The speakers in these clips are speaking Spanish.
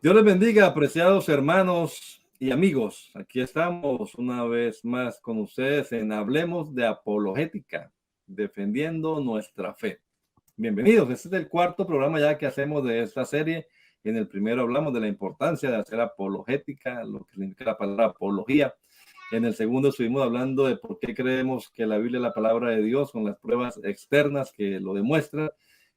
Dios les bendiga, apreciados hermanos y amigos. Aquí estamos una vez más con ustedes en Hablemos de Apologética, defendiendo nuestra fe. Bienvenidos, este es el cuarto programa ya que hacemos de esta serie. En el primero hablamos de la importancia de hacer apologética, lo que significa la palabra apología. En el segundo estuvimos hablando de por qué creemos que la Biblia es la palabra de Dios con las pruebas externas que lo demuestran.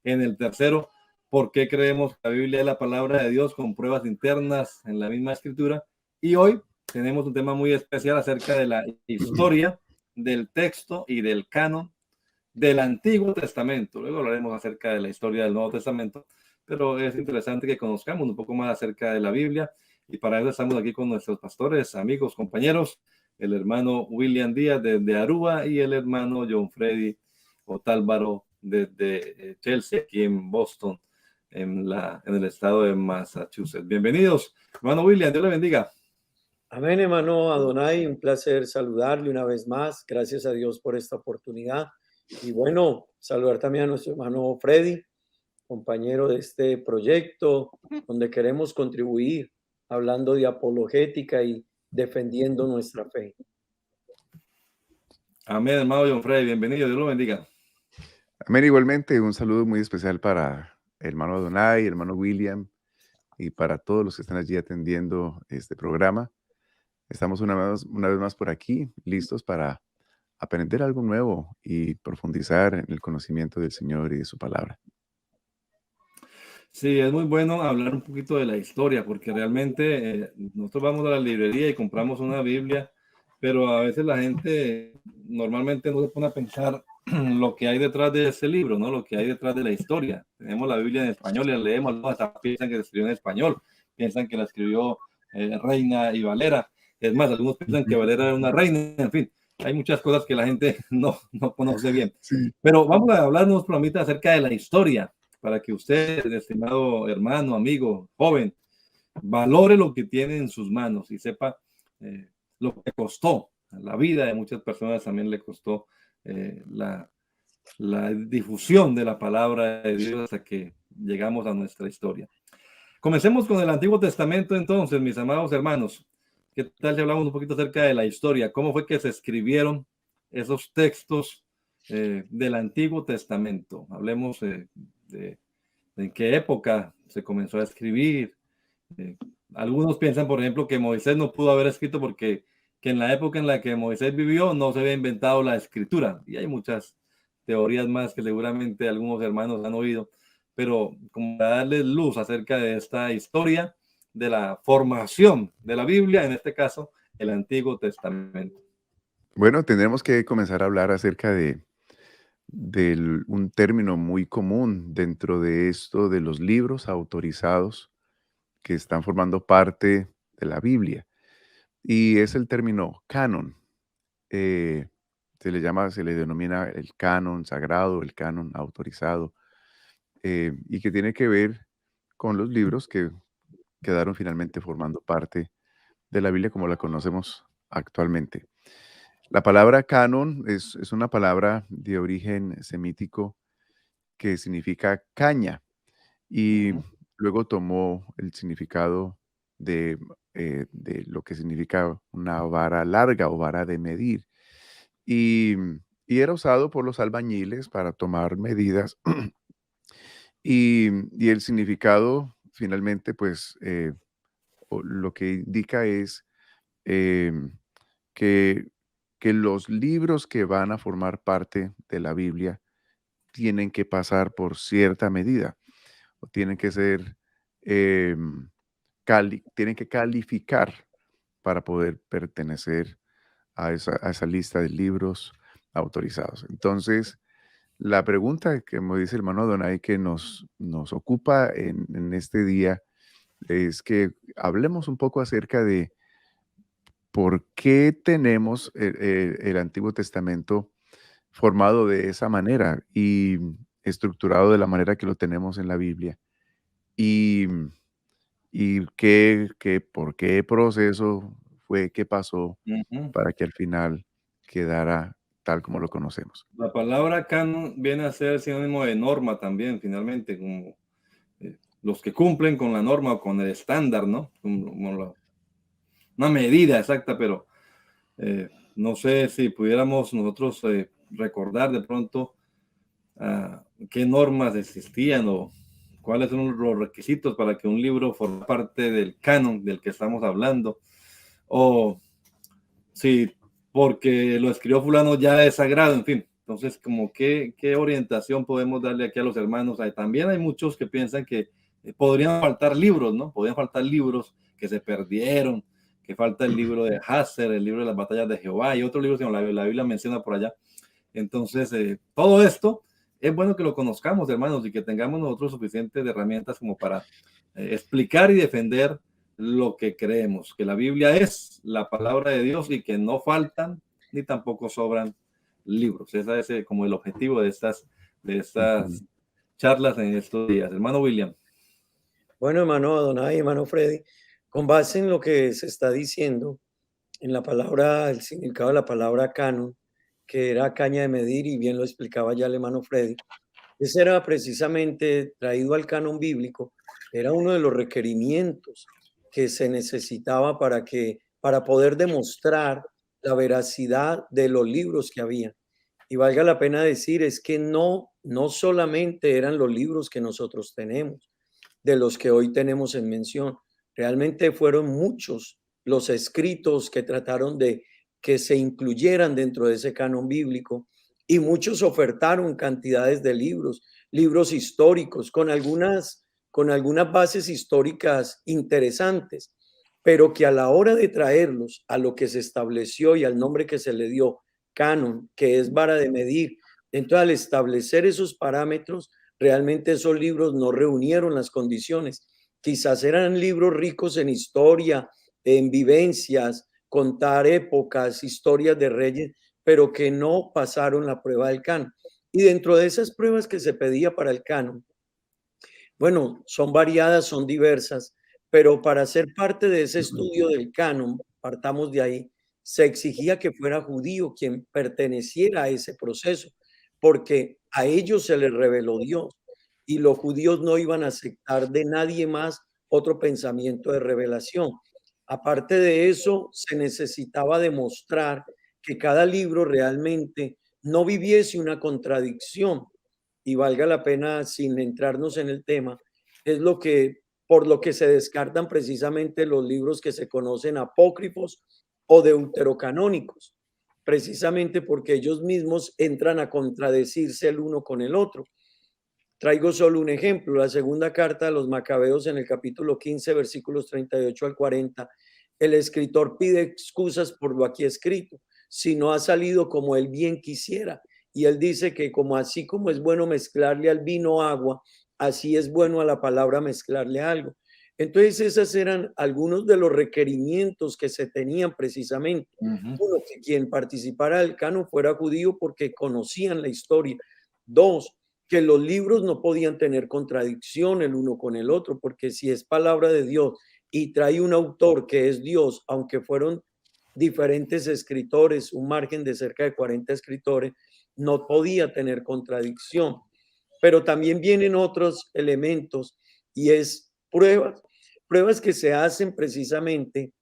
En el tercero, por qué creemos que la Biblia es la palabra de Dios con pruebas internas en la misma escritura. Y hoy tenemos un tema muy especial acerca de la historia del texto y del canon del Antiguo Testamento. Luego hablaremos acerca de la historia del Nuevo Testamento, pero es interesante que conozcamos un poco más acerca de la Biblia, y para eso estamos aquí con nuestros pastores, amigos, compañeros, el hermano William Díaz desde Aruba y el hermano John Freddy Otálvaro desde Chelsea, aquí en Boston, en el estado de Massachusetts. Bienvenidos, hermano William, Dios le bendiga. Amén, hermano Adonai, un placer saludarle una vez más. Gracias a Dios por esta oportunidad. Y bueno, saludar también a nuestro hermano Freddy, compañero de este proyecto, donde queremos contribuir hablando de apologética y defendiendo nuestra fe. Amén, hermano John Freddy, bienvenido, Dios lo bendiga. Amén, igualmente, un saludo muy especial para el hermano Adonai, el hermano William, y para todos los que están allí atendiendo este programa. Estamos una vez más por aquí, listos para aprender algo nuevo y profundizar en el conocimiento del Señor y de su palabra. Sí, es muy bueno hablar un poquito de la historia, porque realmente nosotros vamos a la librería y compramos una Biblia, pero a veces la gente normalmente no se pone a pensar lo que hay detrás de ese libro, ¿no? Lo que hay detrás de la historia. Tenemos la Biblia en español y la leemos, hasta piensan que la escribió en español, piensan que la escribió Reina y Valera. Es más, algunos piensan que Valera era una reina, en fin. Hay muchas cosas que la gente no conoce bien. Sí. Pero vamos a hablar unos programitas acerca de la historia, para que usted, estimado hermano, amigo, joven, valore lo que tiene en sus manos y sepa lo que costó. La vida de muchas personas también le costó la difusión de la palabra de Dios hasta que llegamos a nuestra historia. Comencemos con el Antiguo Testamento entonces, mis amados hermanos. ¿Qué tal si hablamos un poquito acerca de la historia? ¿Cómo fue que se escribieron esos textos del Antiguo Testamento? Hablemos de en qué época se comenzó a escribir. Algunos piensan, por ejemplo, que Moisés no pudo haber escrito porque que en la época en la que Moisés vivió no se había inventado la escritura. Y hay muchas teorías más que seguramente algunos hermanos han oído, pero como para darles luz acerca de esta historia de la formación de la Biblia, en este caso, el Antiguo Testamento. Bueno, tendremos que comenzar a hablar acerca de un término muy común dentro de esto de los libros autorizados que están formando parte de la Biblia, y es el término canon. Se le denomina el canon sagrado, el canon autorizado, y que tiene que ver con los libros que quedaron finalmente formando parte de la Biblia como la conocemos actualmente. La palabra canon es una palabra de origen semítico que significa caña, y luego tomó el significado de lo que significa una vara larga o vara de medir, y era usado por los albañiles para tomar medidas. Y el significado finalmente, pues, lo que indica es em, que, que los libros que van a formar parte de la Biblia tienen que pasar por cierta medida, o tienen que ser, em, tienen que calificar para poder pertenecer a esa lista de libros autorizados. Entonces, la pregunta que me dice el hermano Adonai que nos ocupa en este día es que hablemos un poco acerca de por qué tenemos el Antiguo Testamento formado de esa manera y estructurado de la manera que lo tenemos en la Biblia. Y, por qué proceso fue, qué pasó para que al final quedara tal como lo conocemos. La palabra canon viene a ser sinónimo de norma también, finalmente, como los que cumplen con la norma o con el estándar, ¿no? Una medida exacta, pero no sé si pudiéramos nosotros recordar de pronto qué normas existían o cuáles son los requisitos para que un libro forme parte del canon del que estamos hablando, o si porque lo escribió fulano ya es sagrado, en fin. Entonces, como qué orientación podemos darle aquí a los hermanos. También hay muchos que piensan que podrían faltar libros, ¿no? Podrían faltar libros que se perdieron, que falta el libro de Hasser, el libro de las batallas de Jehová y otros libros que la Biblia menciona por allá. Entonces, todo esto es bueno que lo conozcamos, hermanos, y que tengamos nosotros suficientes herramientas como para explicar y defender lo que creemos, que la Biblia es la palabra de Dios y que no faltan ni tampoco sobran libros. Ese es como el objetivo de estas charlas en estos días. Hermano William. Bueno, hermano Adonai, hermano Freddy, con base en lo que se está diciendo, en la palabra, el significado de la palabra canon, que era caña de medir, y bien lo explicaba ya el hermano Freddy, ese era precisamente traído al canon bíblico, era uno de los requerimientos que se necesitaba para poder demostrar la veracidad de los libros que había. Y valga la pena decir, es que no solamente eran los libros que nosotros tenemos, de los que hoy tenemos en mención. Realmente fueron muchos los escritos que trataron de que se incluyeran dentro de ese canon bíblico, y muchos ofertaron cantidades de libros históricos con algunas bases históricas interesantes, pero que a la hora de traerlos a lo que se estableció y al nombre que se le dio, canon, que es vara de medir, entonces al establecer esos parámetros, realmente esos libros no reunieron las condiciones. Quizás eran libros ricos en historia, en vivencias, contar épocas, historias de reyes, pero que no pasaron la prueba del canon. Y dentro de esas pruebas que se pedía para el canon, bueno, son variadas, son diversas, pero para ser parte de ese estudio del canon, partamos de ahí, se exigía que fuera judío quien perteneciera a ese proceso, porque a ellos se les reveló Dios y los judíos no iban a aceptar de nadie más otro pensamiento de revelación. Aparte de eso, se necesitaba demostrar que cada libro realmente no viviese una contradicción, y valga la pena, sin entrarnos en el tema, es por lo que se descartan precisamente los libros que se conocen apócrifos o deuterocanónicos, precisamente porque ellos mismos entran a contradecirse el uno con el otro. Traigo solo un ejemplo, la segunda carta de los Macabeos en el capítulo 15, versículos 38 al 40, el escritor pide excusas por lo aquí escrito, si no ha salido como él bien quisiera. Y él dice que como así como es bueno mezclarle al vino agua, así es bueno a la palabra mezclarle algo. Entonces esos eran algunos de los requerimientos que se tenían precisamente. Uno, que quien participara del canon fuera judío porque conocían la historia. Dos, que los libros no podían tener contradicción el uno con el otro, porque si es palabra de Dios y trae un autor que es Dios, aunque fueron diferentes escritores, un margen de cerca de 40 escritores, no podía tener contradicción. Pero también vienen otros elementos, y es pruebas que se hacen precisamente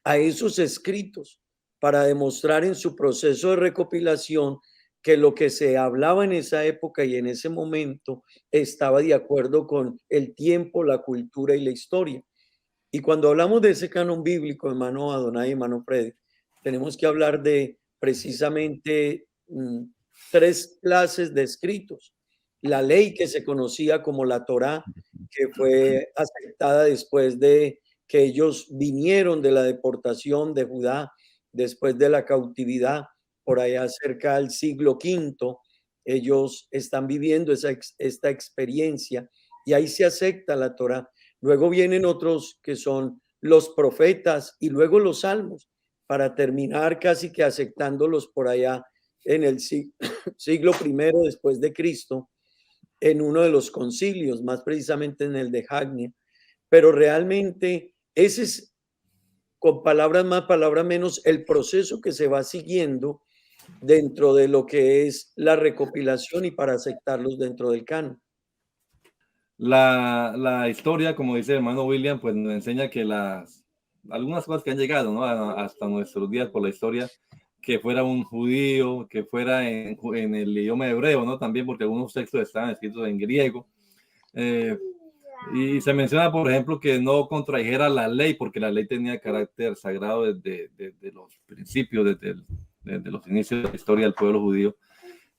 a esos escritos para demostrar en su proceso de recopilación que lo que se hablaba en esa época y en ese momento estaba de acuerdo con el tiempo, la cultura y la historia. Y cuando hablamos de ese canon bíblico, hermano Adonai, hermano Freddy, tenemos que hablar de precisamente tres clases de escritos. La ley que se conocía como la Torá, que fue aceptada después de que ellos vinieron de la deportación de Judá, después de la cautividad, por allá cerca del siglo V, ellos están viviendo esta experiencia y ahí se acepta la Torá. Luego vienen otros que son los profetas y luego los salmos, para terminar casi que aceptándolos por allá en el siglo I después de Cristo, en uno de los concilios, más precisamente en el de Hagnia. Pero realmente ese es con palabras más, palabras menos, el proceso que se va siguiendo dentro de lo que es la recopilación y para aceptarlos dentro del canon. La historia, como dice el hermano William, pues nos enseña que algunas cosas que han llegado, ¿no? Hasta nuestros días por la historia, que fuera un judío, que fuera en el idioma hebreo, ¿no? También porque algunos textos estaban escritos en griego. Y se menciona, por ejemplo, que no contrajera la ley, porque la ley tenía carácter sagrado desde los principios, desde los inicios de la historia del pueblo judío.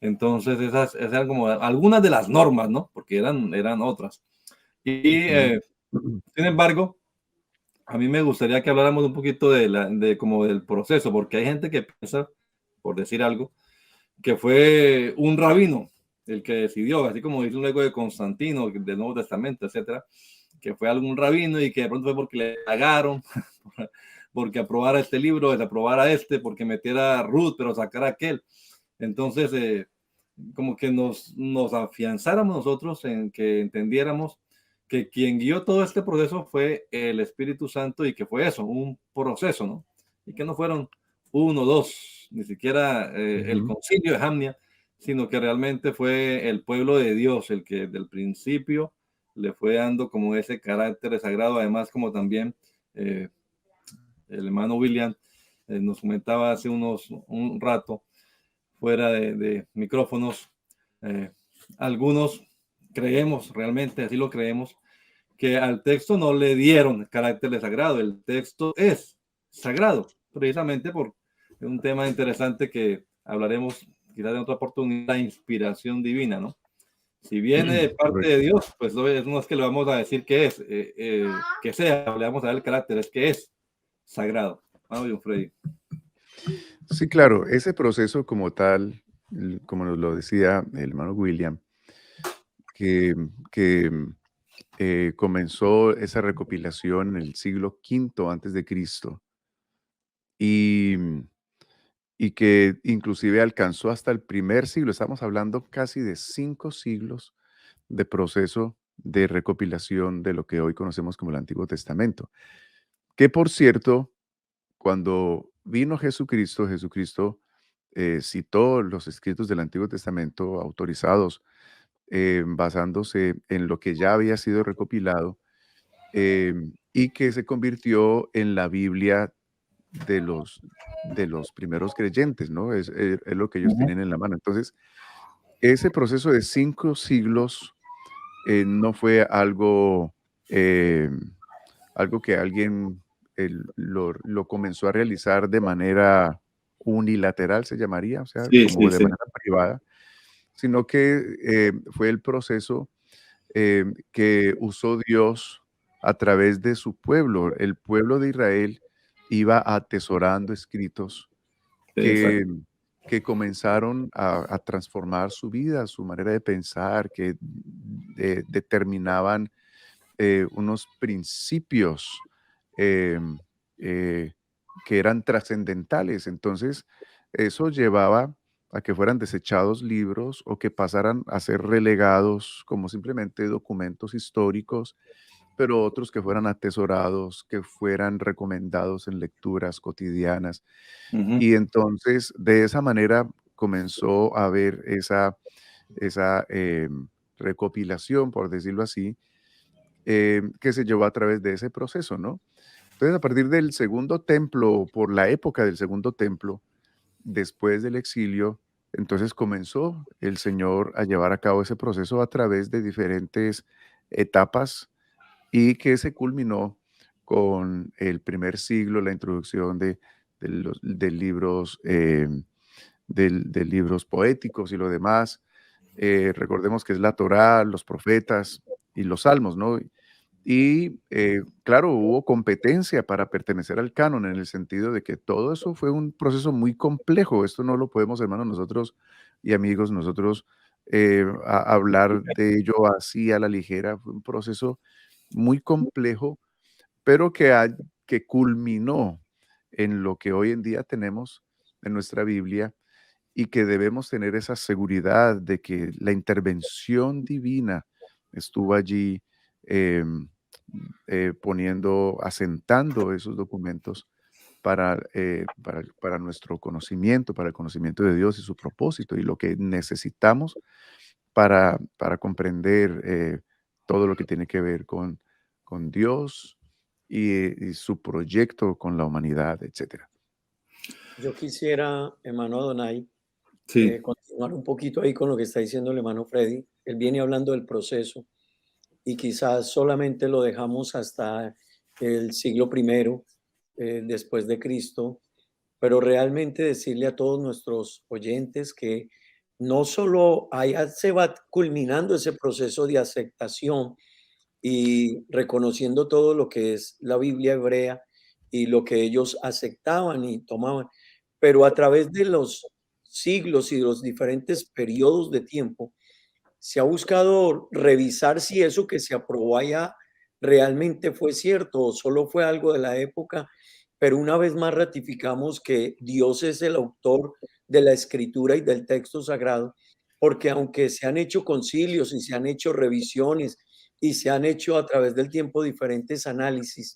Entonces, esas eran como algunas de las normas, ¿no? Porque eran otras. Y, sin embargo, a mí me gustaría que habláramos un poquito como del proceso, porque hay gente que piensa, por decir algo, que fue un rabino el que decidió, así como dice luego de Constantino, del Nuevo Testamento, etcétera, que fue algún rabino y que de pronto fue porque le pagaron, porque aprobara este libro, desaprobara este, porque metiera a Ruth, pero sacara aquel. Entonces, como que nos afianzáramos nosotros en que entendiéramos que quien guió todo este proceso fue el Espíritu Santo y que fue eso, un proceso, ¿no? Y que no fueron uno, dos, ni siquiera el concilio de Jamnia, sino que realmente fue el pueblo de Dios el que desde el principio le fue dando como ese carácter sagrado, además como también el hermano William nos comentaba hace un rato, fuera de micrófonos, algunos creemos, realmente así lo creemos, que al texto no le dieron carácter de sagrado, el texto es sagrado, precisamente por un tema interesante que hablaremos quizás en otra oportunidad, la inspiración divina, ¿no? Si viene de parte de Dios, pues no es que le vamos a decir que es, que sea, le vamos a dar el carácter, es que es sagrado. John Freddy. Sí, claro, ese proceso como tal, como nos lo decía el hermano William, que comenzó esa recopilación en el siglo V antes de Cristo y que inclusive alcanzó hasta el primer siglo. Estamos hablando casi de 5 siglos de proceso de recopilación de lo que hoy conocemos como el Antiguo Testamento. Que por cierto, cuando vino Jesucristo, citó los escritos del Antiguo Testamento autorizados, basándose en lo que ya había sido recopilado, y que se convirtió en la Biblia de los primeros creyentes, ¿no? Es lo que ellos tienen en la mano. Entonces, ese proceso de 5 siglos no fue algo que alguien lo comenzó a realizar de manera unilateral, se llamaría, o sea, como de manera privada, sino que fue el proceso que usó Dios a través de su pueblo. El pueblo de Israel iba atesorando escritos que, que comenzaron a transformar su vida, su manera de pensar, que determinaban unos principios que eran trascendentales. Entonces, eso llevaba a que fueran desechados libros o que pasaran a ser relegados como simplemente documentos históricos, pero otros que fueran atesorados, que fueran recomendados en lecturas cotidianas. Y entonces, de esa manera comenzó a haber esa recopilación, por decirlo así, que se llevó a través de ese proceso, ¿no? Entonces, a partir del segundo templo, por la época del segundo templo, después del exilio, entonces comenzó el Señor a llevar a cabo ese proceso a través de diferentes etapas y que se culminó con el primer siglo, la introducción de libros, de libros poéticos y lo demás. Recordemos que es la Torá, los profetas y los salmos, ¿no? Y claro, hubo competencia para pertenecer al canon en el sentido de que todo eso fue un proceso muy complejo. Esto no lo podemos, hermanos, nosotros y amigos, nosotros hablar de ello así a la ligera. Fue un proceso muy complejo, pero que culminó en lo que hoy en día tenemos en nuestra Biblia y que debemos tener esa seguridad de que la intervención divina estuvo allí asentando esos documentos para nuestro conocimiento, para el conocimiento de Dios y su propósito y lo que necesitamos para comprender todo lo que tiene que ver con Dios y su proyecto con la humanidad, etcétera. Yo quisiera, hermano Adonai, Sí, continuar un poquito ahí con lo que está diciendo el hermano Freddy. Él viene hablando del proceso y quizás solamente lo dejamos hasta el siglo primero después de Cristo, pero realmente decirle a todos nuestros oyentes que no solo allá se va culminando ese proceso de aceptación y reconociendo todo lo que es la Biblia hebrea y lo que ellos aceptaban y tomaban, pero a través de los siglos y de los diferentes periodos de tiempo, se ha buscado revisar si eso que se aprobó allá realmente fue cierto o solo fue algo de la época, pero una vez más ratificamos que Dios es el autor de la escritura y del texto sagrado, porque aunque se han hecho concilios y se han hecho revisiones y se han hecho a través del tiempo diferentes análisis,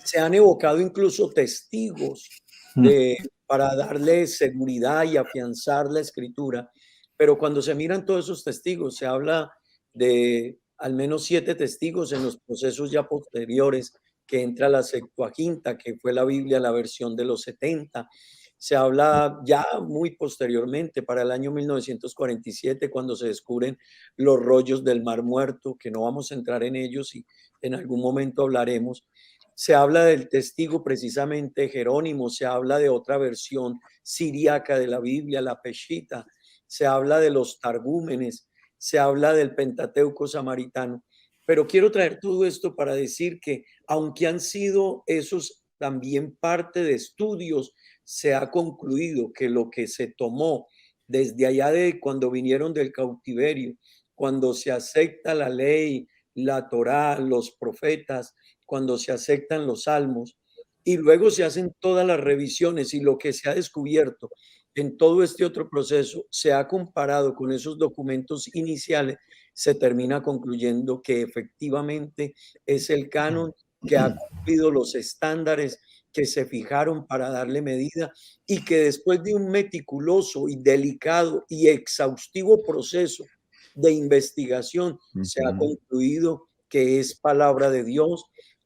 se han evocado incluso testigos mm, para darle seguridad y afianzar la escritura, pero cuando se miran todos esos testigos, se habla de al menos 7 testigos en los procesos ya posteriores, que entra la Septuaginta, que fue la Biblia, la versión de los 70. Se habla ya muy posteriormente, para el año 1947, cuando se descubren los rollos del Mar Muerto, que no vamos a entrar en ellos y en algún momento hablaremos. Se habla del testigo precisamente Jerónimo, se habla de otra versión siríaca de la Biblia, la Peshita, se habla de los Targúmenes, se habla del Pentateuco samaritano. Pero quiero traer todo esto para decir que aunque han sido esos también parte de estudios, se ha concluido que lo que se tomó desde allá de cuando vinieron del cautiverio, cuando se acepta la ley, la Torá, los profetas, cuando se aceptan los salmos y luego se hacen todas las revisiones y lo que se ha descubierto en todo este otro proceso se ha comparado con esos documentos iniciales, se termina concluyendo que efectivamente es el canon que ha cumplido los estándares que se fijaron para darle medida y que después de un meticuloso y delicado y exhaustivo proceso de investigación se ha Ujú. concluido que es palabra de Dios.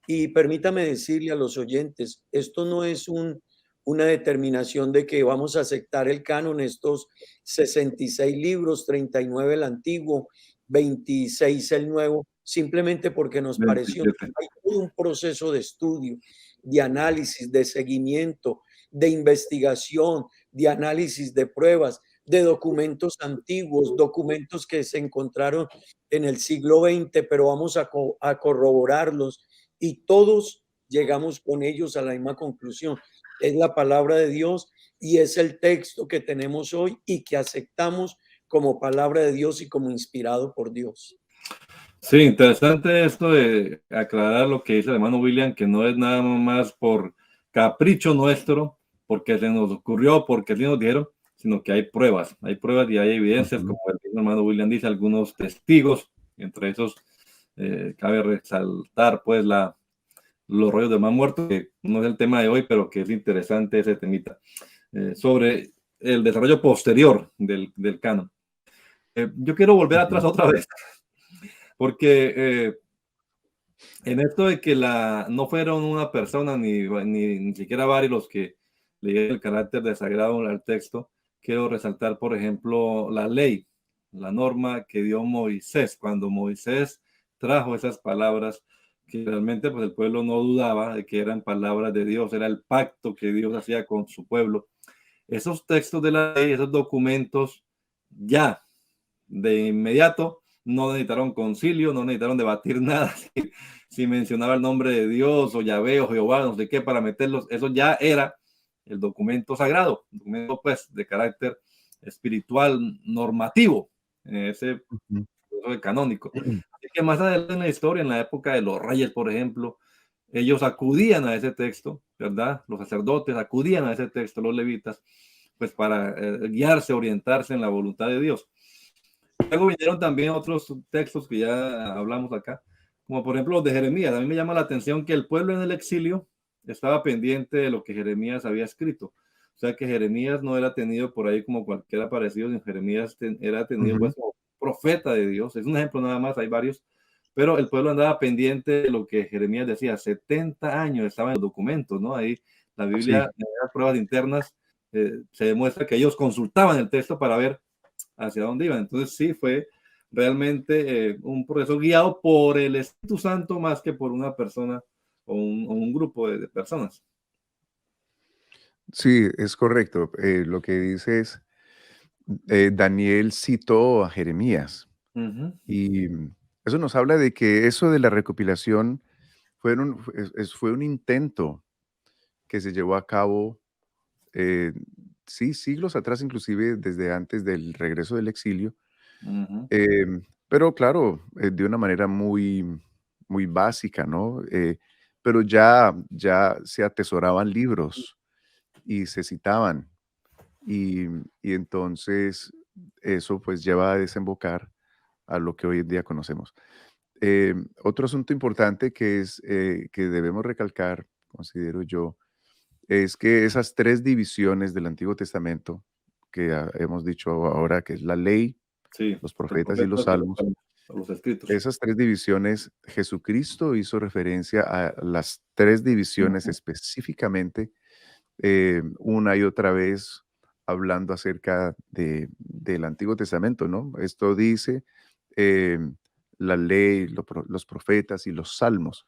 Y permítame decirle a los oyentes, esto no es una determinación de que vamos a aceptar el canon, estos 66 libros, 39 el antiguo, 26 el nuevo, simplemente porque nos pareció. 27. Hay todo un proceso de estudio, de análisis, de seguimiento, de investigación, de análisis de pruebas, de documentos antiguos, documentos que se encontraron en el siglo XX, pero vamos a corroborarlos y todos llegamos con ellos a la misma conclusión. Es la palabra de Dios y es el texto que tenemos hoy y que aceptamos como palabra de Dios y como inspirado por Dios. Sí, interesante esto de aclarar lo que dice el hermano William, que no es nada más por capricho nuestro, porque se nos ocurrió, porque así nos dijeron, sino que hay pruebas y hay evidencias, Ujú. como el mismo hermano William dice, algunos testigos, entre esos cabe resaltar pues los rollos del mar muerto, que no es el tema de hoy, pero que es interesante ese temita, sobre el desarrollo posterior del canon. Yo quiero volver atrás Ujú. otra vez, porque en esto de que no fueron una persona ni siquiera varios los que leyeron el carácter de sagrado al texto, quiero resaltar, por ejemplo, la ley, la norma que dio Moisés, cuando Moisés trajo esas palabras, que realmente pues el pueblo no dudaba de que eran palabras de Dios, era el pacto que Dios hacía con su pueblo. Esos textos de la ley, esos documentos, ya de inmediato no necesitaron concilio, no necesitaron debatir nada. Si mencionaba el nombre de Dios o Yahvé o Jehová, no sé qué, para meterlos, eso ya era el documento sagrado, documento pues de carácter espiritual normativo, ese Ujú. canónico. Así que más adelante en la historia, en la época de los reyes, por ejemplo, ellos acudían a ese texto, ¿verdad? Los sacerdotes acudían a ese texto, los levitas, pues para guiarse, orientarse en la voluntad de Dios. Luego vinieron también otros textos que ya hablamos acá, como por ejemplo los de Jeremías. A mí me llama la atención que el pueblo en el exilio estaba pendiente de lo que Jeremías había escrito. O sea que Jeremías no era tenido por ahí como cualquiera parecido, sino Jeremías era tenido Ujú. pues como profeta de Dios. Es un ejemplo nada más, hay varios. Pero el pueblo andaba pendiente de lo que Jeremías decía. 70 años estaban en los documentos, ¿no? Ahí la Biblia, Sí, en las pruebas internas, se demuestra que ellos consultaban el texto para ver hacia dónde iban. Entonces sí, fue realmente un proceso guiado por el Espíritu Santo más que por una persona o un grupo de personas. sí, es correcto. Lo que dice es, Daniel citó a Jeremías Ujú, y eso nos habla de que eso de la recopilación fue un intento que se llevó a cabo, eh, sí, siglos atrás, inclusive desde antes del regreso del exilio, ujú, pero claro, de una manera muy básica, ¿no? Pero ya se atesoraban libros y se citaban. Y, y entonces eso pues lleva a desembocar a lo que hoy en día conocemos. Otro asunto importante que debemos recalcar, considero yo, es que esas tres divisiones del Antiguo Testamento, que hemos dicho ahora, que es la ley, sí, los los profetas y los profetas y salmos, los escritos. esas tres divisiones, Jesucristo hizo referencia a las tres divisiones Ujú, específicamente, una y otra vez hablando acerca del Antiguo Testamento, ¿no? Esto dice eh, la ley, los profetas y los salmos.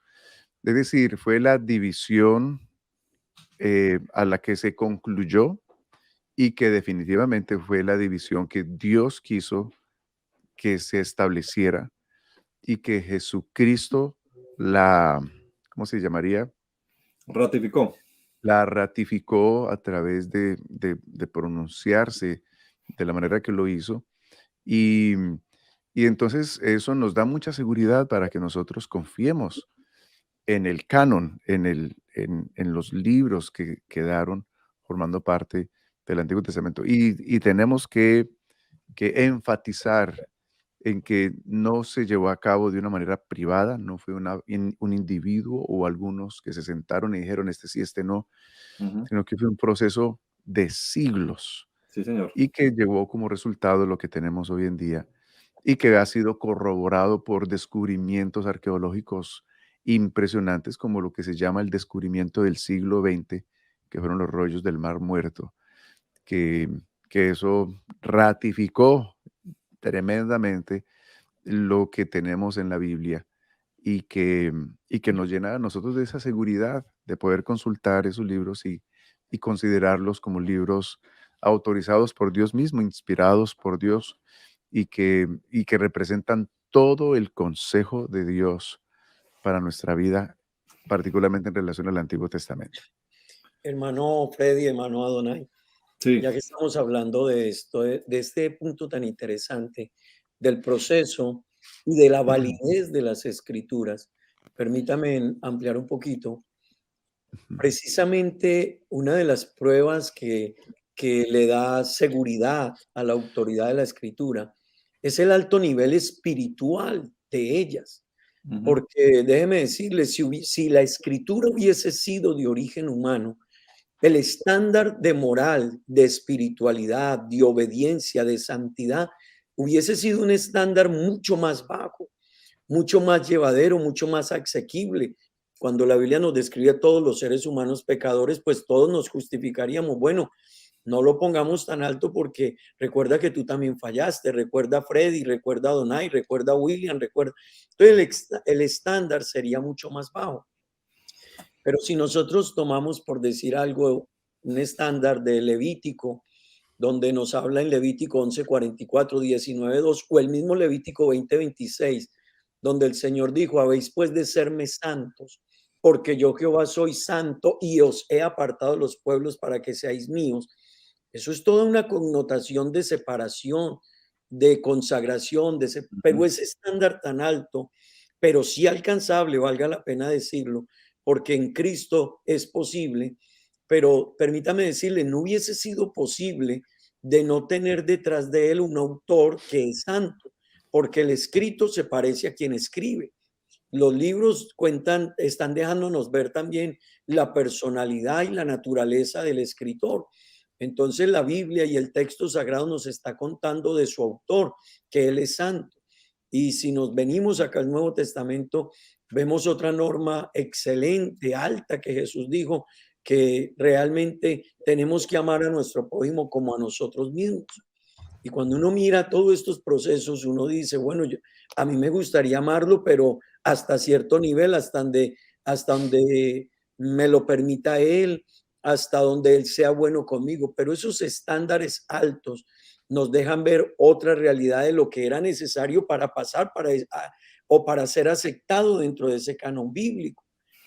Es decir, fue la división a la que se concluyó y que definitivamente fue la división que Dios quiso que se estableciera y que Jesucristo la, ¿cómo se llamaría? ratificó. La ratificó a través de pronunciarse de la manera que lo hizo. Y, y entonces eso nos da mucha seguridad para que nosotros confiemos en el canon, en los libros que quedaron formando parte del Antiguo Testamento. Y tenemos que enfatizar en que no se llevó a cabo de una manera privada, no fue un individuo o algunos que se sentaron y dijeron, este sí, este no, Ujú, sino que fue un proceso de siglos sí, señor. y que llevó como resultado lo que tenemos hoy en día y que ha sido corroborado por descubrimientos arqueológicos impresionantes, como lo que se llama el descubrimiento del siglo XX, que fueron los rollos del Mar Muerto, que, que eso ratificó tremendamente lo que tenemos en la Biblia y que nos llena a nosotros de esa seguridad de poder consultar esos libros y considerarlos como libros autorizados por Dios mismo, inspirados por Dios y que representan todo el consejo de Dios para nuestra vida, particularmente en relación al Antiguo Testamento. Hermano Freddy, hermano Adonai, Sí. ya que estamos hablando de esto, de este punto tan interesante del proceso y de la validez de las escrituras, permítame ampliar un poquito. Ujú. Precisamente una de las pruebas que le da seguridad a la autoridad de la escritura es el alto nivel espiritual de ellas. Ujú, Porque déjeme decirle, si la escritura hubiese sido de origen humano, el estándar de moral, de espiritualidad, de obediencia, de santidad, hubiese sido un estándar mucho más bajo, mucho más llevadero, mucho más asequible. Cuando la Biblia nos describe a todos los seres humanos pecadores, pues todos nos justificaríamos, bueno, no lo pongamos tan alto porque recuerda que tú también fallaste, recuerda a Freddy, recuerda a Donai, recuerda a William, recuerda. Entonces el estándar sería mucho más bajo. Pero si nosotros tomamos, por decir algo, un estándar de Levítico, donde nos habla en Levítico 11:44, 19:2, o el mismo Levítico 20:26, donde el Señor dijo, habéis pues de serme santos, porque yo Jehová soy santo y os he apartado los pueblos para que seáis míos. Eso es toda una connotación de separación, de consagración, pero ujú. ese estándar tan alto, pero sí alcanzable, valga la pena decirlo, porque en Cristo es posible, pero permítame decirle, no hubiese sido posible de no tener detrás de él un autor que es santo, porque el escrito se parece a quien escribe. los libros están dejándonos ver también la personalidad y la naturaleza del escritor. Entonces la Biblia y el texto sagrado nos está contando de su autor, que él es santo. Y si nos venimos acá al Nuevo Testamento, vemos otra norma excelente, alta, que Jesús dijo, que realmente tenemos que amar a nuestro prójimo como a nosotros mismos. Y cuando uno mira todos estos procesos, uno dice, bueno, a mí me gustaría amarlo, pero hasta cierto nivel, hasta donde me lo permita él, hasta donde él sea bueno conmigo. Pero esos estándares altos nos dejan ver otra realidad de lo que era necesario para pasar o para ser aceptado dentro de ese canon bíblico,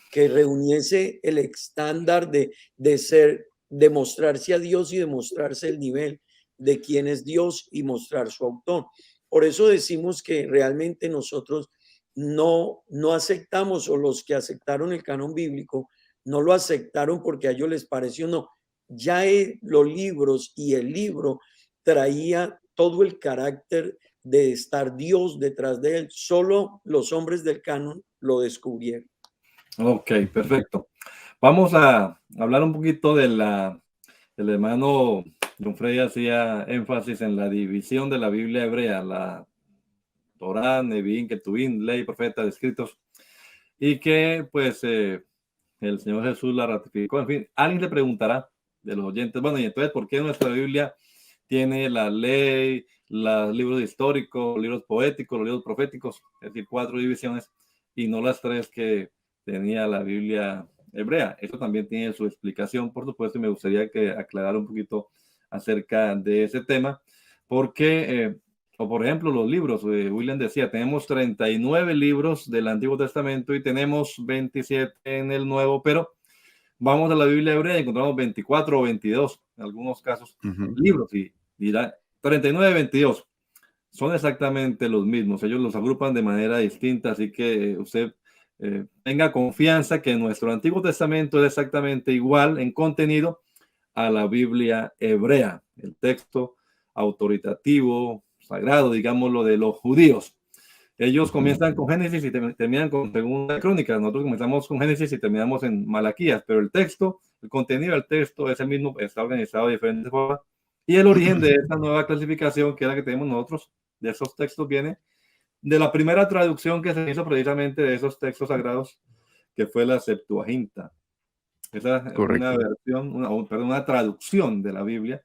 que reuniese el estándar de mostrarse a Dios y demostrarse el nivel de quién es Dios y mostrar su autor. Por eso decimos que realmente nosotros no aceptamos, o los que aceptaron el canon bíblico no lo aceptaron porque a ellos les pareció, no. Ya los libros y el libro traía todo el carácter de estar Dios detrás de él. Solo los hombres del canon lo descubrieron. Ok, perfecto. Vamos a hablar un poquito de el hermano John Frey hacía énfasis en la división de la Biblia hebrea, la Torá, Nevi'im, Ketuvim, ley, profetas, escritos, y que pues el Señor Jesús la ratificó. En fin, alguien le preguntará de los oyentes, bueno, y entonces, ¿por qué nuestra Biblia tiene la ley, los libros históricos, los libros poéticos, los libros proféticos, es decir, 4 divisiones, y no las 3 que tenía la Biblia hebrea? Eso también tiene su explicación, por supuesto, y me gustaría que aclarara un poquito acerca de ese tema, porque, o por ejemplo, los libros, William decía, tenemos 39 libros del Antiguo Testamento y tenemos 27 en el Nuevo, pero vamos a la Biblia hebrea y encontramos 24 o 22, en algunos casos, libros, y dirá 39, 22. Son exactamente los mismos. Ellos los agrupan de manera distinta, así que usted tenga confianza que nuestro Antiguo Testamento es exactamente igual en contenido a la Biblia hebrea, el texto autoritativo, sagrado, digámoslo, de los judíos. Ellos comienzan con Génesis y terminan con Segunda Crónicas. Nosotros comenzamos con Génesis y terminamos en Malaquías, pero el texto, el contenido del texto es el mismo, está organizado de diferentes formas. Y el origen de esta nueva clasificación, que es la que tenemos nosotros, de esos textos, viene de la primera traducción que se hizo precisamente de esos textos sagrados, que fue la Septuaginta. Esa es una versión, una traducción de la Biblia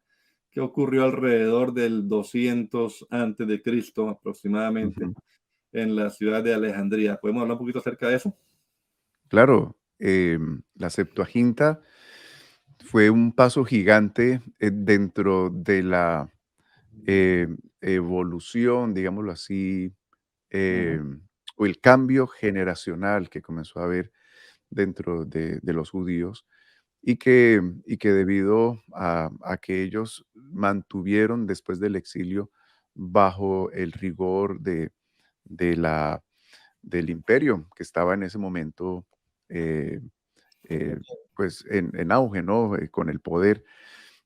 que ocurrió alrededor del 200 antes de Cristo aproximadamente en la ciudad de Alejandría. ¿Podemos hablar un poquito acerca de eso? Claro, la Septuaginta fue un paso gigante dentro de la evolución, digámoslo así, o el cambio generacional que comenzó a haber dentro de los judíos y que debido a que ellos mantuvieron después del exilio bajo el rigor del imperio que estaba en ese momento eh, pues en auge, ¿no? Con el poder.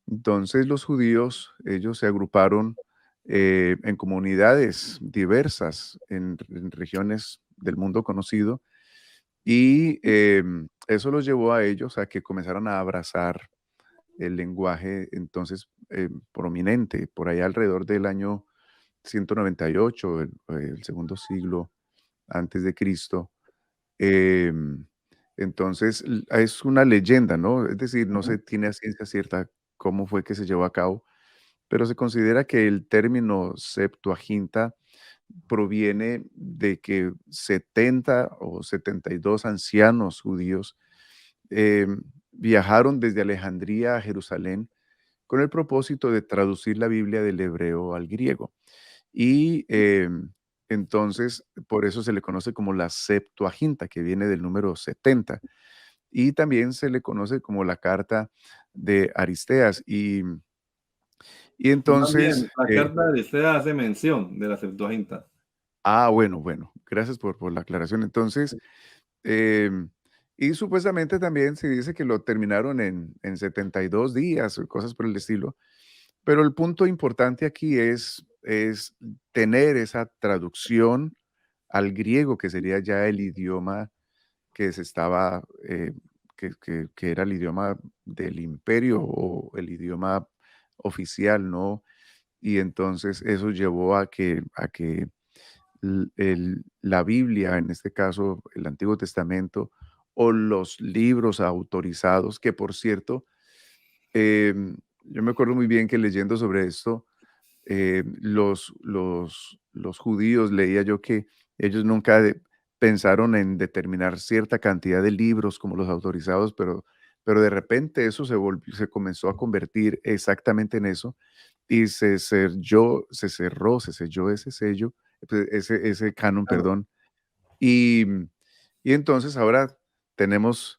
Entonces los judíos, ellos se agruparon en comunidades diversas en regiones del mundo conocido y eso los llevó a ellos a que comenzaran a abrazar el lenguaje entonces prominente, por allá alrededor del año 198, el segundo siglo antes de Cristo. Entonces, es una leyenda, ¿no? Es decir, no se tiene a ciencia cierta cómo fue que se llevó a cabo, pero se considera que el término Septuaginta proviene de que 70 o 72 ancianos judíos viajaron desde Alejandría a Jerusalén con el propósito de traducir la Biblia del hebreo al griego. Y entonces, por eso se le conoce como la Septuaginta, que viene del número 70. Y también se le conoce como la carta de Aristeas. Y Más entonces, bien, la carta de usted hace mención de la Septuaginta. bueno, gracias por la aclaración. Entonces, y supuestamente también se dice que lo terminaron en 72 días o cosas por el estilo. Pero el punto importante aquí es tener esa traducción al griego, que sería ya el idioma que se estaba, que era el idioma del imperio o el idioma oficial, ¿no? Y entonces eso llevó a que la Biblia, en este caso el Antiguo Testamento, o los libros autorizados, que por cierto, yo me acuerdo muy bien que leyendo sobre esto, los judíos, leía yo que ellos nunca pensaron en determinar cierta cantidad de libros como los autorizados, pero de repente eso se comenzó a convertir exactamente en eso y se selló ese sello, ese canon, Claro. perdón. Y, y entonces ahora tenemos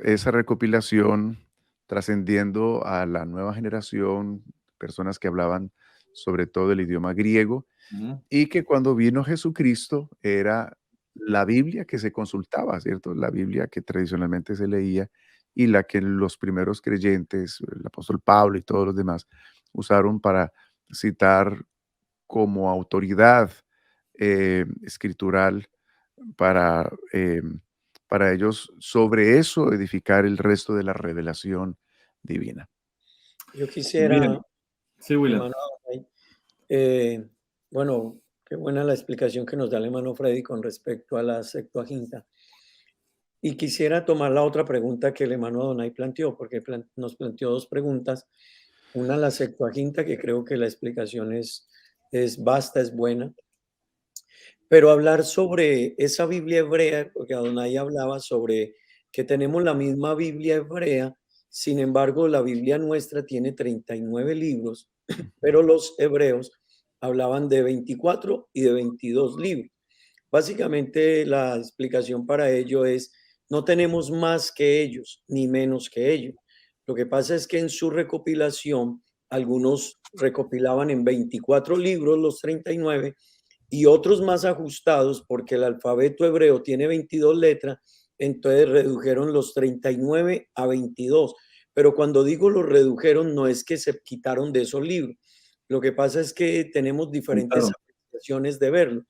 esa recopilación trascendiendo a la nueva generación, personas que hablaban sobre todo el idioma griego, Ujú. y que cuando vino Jesucristo era la Biblia que se consultaba, ¿cierto? La Biblia que tradicionalmente se leía y la que los primeros creyentes, el apóstol Pablo y todos los demás, usaron para citar como autoridad escritural para, para ellos sobre eso edificar el resto de la revelación divina. Yo quisiera, Bien, sí, William. hermano, eh, bueno, qué buena la explicación que nos da el hermano Freddy con respecto a la Septuaginta. Y quisiera tomar la otra pregunta que el hermano Adonai planteó, porque nos planteó dos preguntas. Una, la Septuaginta, que creo que la explicación es vasta, es buena. Pero hablar sobre esa Biblia hebrea, porque Adonai hablaba sobre que tenemos la misma Biblia hebrea, sin embargo, la Biblia nuestra tiene 39 libros, pero los hebreos hablaban de 24 y de 22 libros. Básicamente, la explicación para ello es, no tenemos más que ellos, ni menos que ellos. Lo que pasa es que en su recopilación, algunos recopilaban en 24 libros los 39 y otros más ajustados, porque el alfabeto hebreo tiene 22 letras, entonces redujeron los 39 a 22. Pero cuando digo los redujeron, no es que se quitaron de esos libros. Lo que pasa es que tenemos diferentes Claro. apreciaciones de verlo.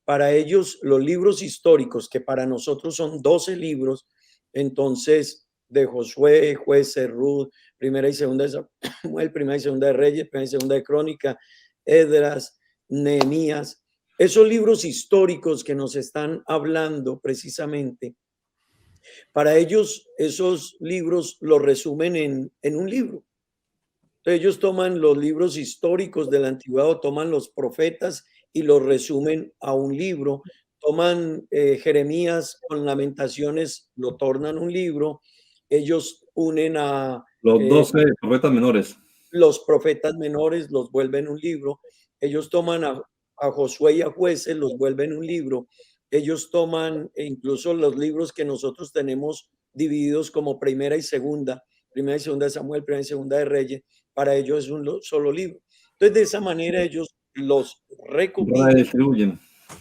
Para ellos, los libros históricos, que para nosotros son 12 libros, entonces de Josué, Jueces, Ruth, primera y segunda de Samuel, primera y segunda de Reyes, primera y segunda de Crónica, Esdras, Nehemías, esos libros históricos que nos están hablando precisamente, para ellos esos libros los resumen en un libro. Entonces, ellos toman los libros históricos del antigüedad, toman los profetas y los resumen a un libro. Toman Jeremías con Lamentaciones, lo tornan un libro. Ellos unen a Los 12 profetas menores. los profetas menores, los vuelven un libro. Ellos toman a Josué y a Jueces, los vuelven un libro. Ellos toman incluso los libros que nosotros tenemos divididos como primera y segunda de Samuel, primera y segunda de Reyes, para ellos es un solo libro. Entonces, de esa manera ellos los recopilan, Distribuyen.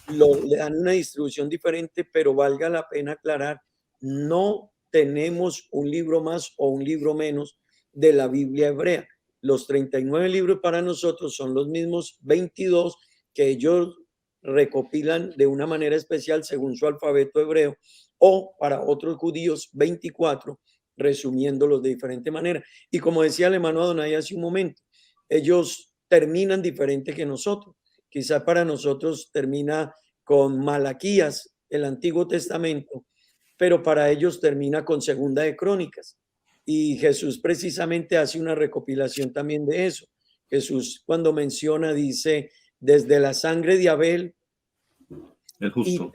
le dan una distribución diferente, pero valga la pena aclarar, no tenemos un libro más o un libro menos de la Biblia hebrea. Los 39 libros para nosotros son los mismos 22 que ellos recopilan de una manera especial según su alfabeto hebreo, o para otros judíos 24, resumiéndolos de diferente manera. Y como decía el hermano Adonai hace un momento, ellos terminan diferente que nosotros. Quizá para nosotros termina con Malaquías, el Antiguo Testamento, pero para ellos termina con Segunda de Crónicas. Y Jesús precisamente hace una recopilación también de eso. Jesús cuando menciona dice, desde la sangre de Abel El y... justo.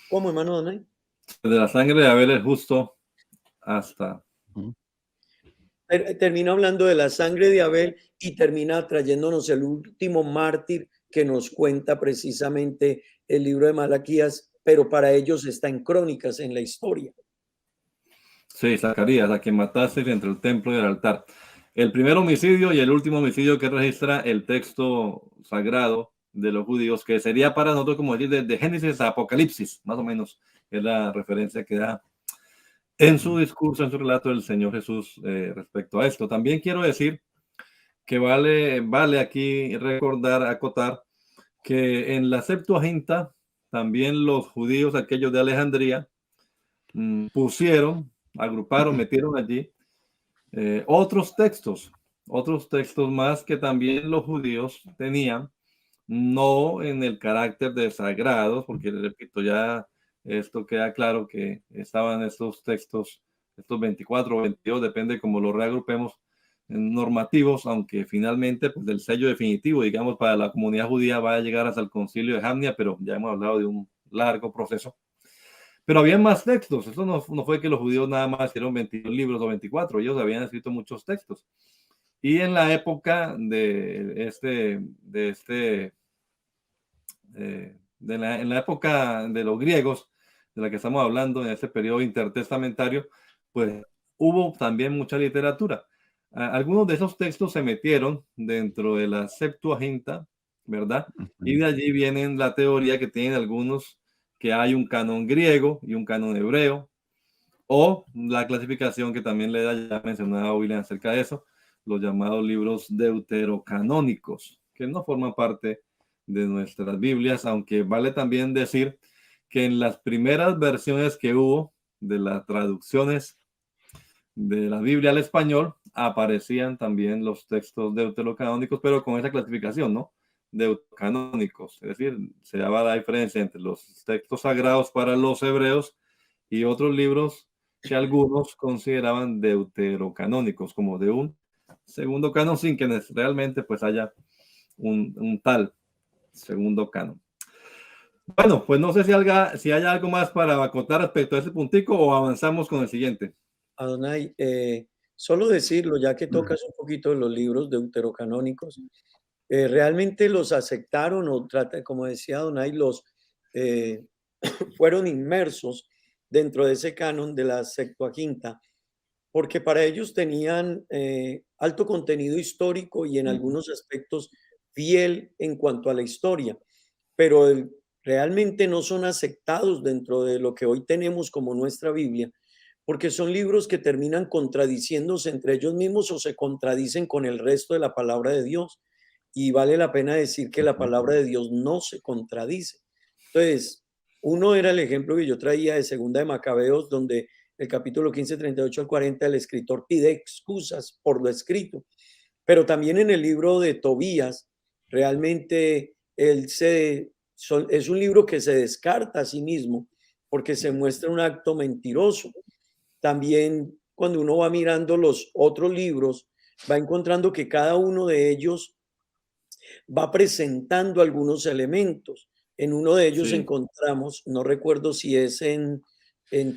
¿Cómo, hermano Donay? De la sangre de Abel el justo hasta... Termina hablando de la sangre de Abel y termina trayéndonos el último mártir que nos cuenta precisamente el libro de Malaquías, pero para ellos está en Crónicas, en la historia. Sí, Zacarías, a quien mataste entre el templo y el altar. El primer homicidio y el último homicidio que registra el texto sagrado de los judíos, que sería para nosotros como decir de Génesis a Apocalipsis, más o menos, es la referencia que da en su discurso, en su relato del Señor Jesús respecto a esto. También quiero decir que vale aquí recordar, acotar, que en la Septuaginta también los judíos, aquellos de Alejandría, agruparon, metieron allí otros textos más que también los judíos tenían, no en el carácter de sagrados, porque repito, ya esto queda claro que estaban estos textos, estos 24 o 22, depende cómo lo reagrupemos, normativos, aunque finalmente pues el sello definitivo, digamos, para la comunidad judía va a llegar hasta el concilio de Jamnia, pero ya hemos hablado de un largo proceso. Pero había más textos, eso no fue que los judíos nada más hicieron 22 libros o 24, ellos habían escrito muchos textos. Y en la época en la época de los griegos, de la que estamos hablando, en este periodo intertestamentario, pues hubo también mucha literatura. Algunos de esos textos se metieron dentro de la Septuaginta, ¿verdad? Y de allí vienen la teoría que tienen algunos, que hay un canon griego y un canon hebreo, o la clasificación que también le da, ya mencionaba William acerca de eso, los llamados libros deuterocanónicos, que no forman parte de nuestras Biblias, aunque vale también decir que en las primeras versiones que hubo de las traducciones de la Biblia al español, aparecían también los textos deuterocanónicos, pero con esa clasificación, ¿no? Deuterocanónicos, es decir, se daba la diferencia entre los textos sagrados para los hebreos y otros libros que algunos consideraban deuterocanónicos, como de un segundo canon, sin que realmente pues haya un tal segundo canon. Bueno, pues no sé si hay algo más para acotar respecto a ese puntico o avanzamos con el siguiente. Adonai, solo decirlo, ya que tocas un poquito los libros deuterocanónicos, realmente los aceptaron o como decía Adonai, los fueron inmersos dentro de ese canon de la Septuaginta, porque para ellos tenían alto contenido histórico y en algunos aspectos fiel en cuanto a la historia, pero realmente no son aceptados dentro de lo que hoy tenemos como nuestra Biblia, porque son libros que terminan contradiciéndose entre ellos mismos o se contradicen con el resto de la palabra de Dios. Y vale la pena decir que la palabra de Dios no se contradice. Entonces, uno era el ejemplo que yo traía de Segunda de Macabeos, donde el capítulo 15, 38 al 40, el escritor pide excusas por lo escrito. Pero también en el libro de Tobías, realmente es un libro que se descarta a sí mismo porque se muestra un acto mentiroso. También cuando uno va mirando los otros libros, va encontrando que cada uno de ellos va presentando algunos elementos. En uno de ellos encontramos, no recuerdo si es en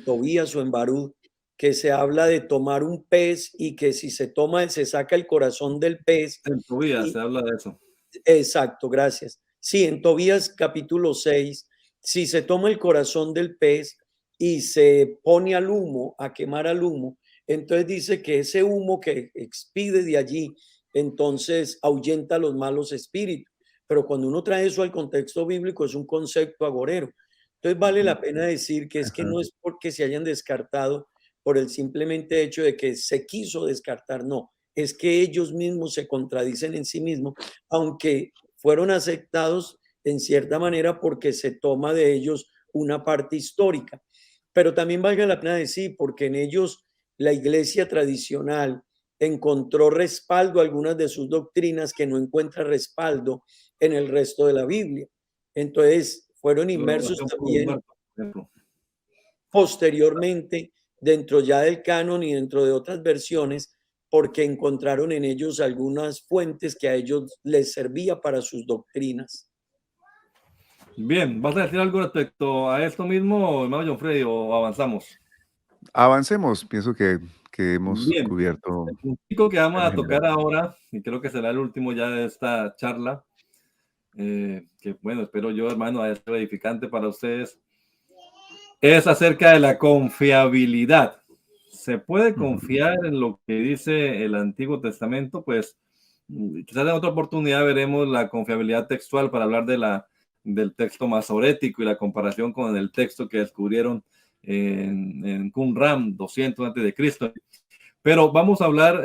Tobías o en Barú, que se habla de tomar un pez y que si se toma, se saca el corazón del pez. En Tobías se habla de eso. Exacto, gracias. Sí, en Tobías capítulo 6, si se toma el corazón del pez y se pone al humo, a quemar al humo, entonces dice que ese humo que expide de allí, entonces ahuyenta a los malos espíritus. Pero cuando uno trae eso al contexto bíblico es un concepto agorero. Entonces vale la pena decir que es que no es porque se hayan descartado por el simplemente hecho de que se quiso descartar, no, es que ellos mismos se contradicen en sí mismos, aunque fueron aceptados en cierta manera porque se toma de ellos una parte histórica. Pero también valga la pena decir, porque en ellos la iglesia tradicional encontró respaldo a algunas de sus doctrinas que no encuentra respaldo en el resto de la Biblia. Entonces fueron inmersos también posteriormente dentro ya del canon y dentro de otras versiones, porque encontraron en ellos algunas fuentes que a ellos les servía para sus doctrinas. Bien, ¿vas a decir algo respecto a esto mismo, hermano John Freddy, o avanzamos? Avancemos, pienso que hemos Bien, cubierto. el punto que vamos a tocar ahora, y creo que será el último ya de esta charla, que bueno, espero yo, hermano, haya sido edificante para ustedes, es acerca de la confiabilidad. ¿Se puede confiar en lo que dice el Antiguo Testamento? Pues quizás en otra oportunidad veremos la confiabilidad textual para hablar del texto masorético y la comparación con el texto que descubrieron en Qumran 200 antes de Cristo. Pero vamos a hablar,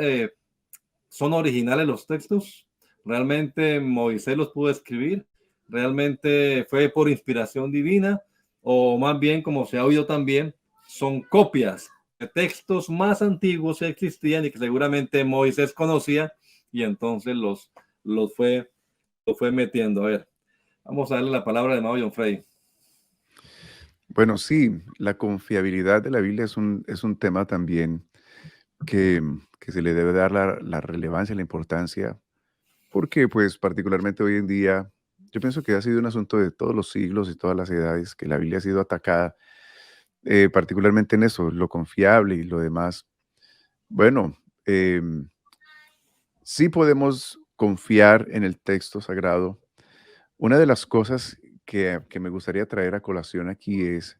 ¿son originales los textos? ¿Realmente Moisés los pudo escribir? realmente fue por inspiración divina o más bien, como se ha oído también, son copias de textos más antiguos que existían y que seguramente Moisés conocía y entonces los fue metiendo. A ver, vamos a darle la palabra de Mao John Frey. Bueno, sí, la confiabilidad de la Biblia es un tema también que se le debe dar la relevancia, la importancia, porque pues particularmente hoy en día, yo pienso que ha sido un asunto de todos los siglos y todas las edades, que la Biblia ha sido atacada, particularmente en eso, lo confiable y lo demás. Bueno, sí podemos confiar en el texto sagrado. Una de las cosas que me gustaría traer a colación aquí es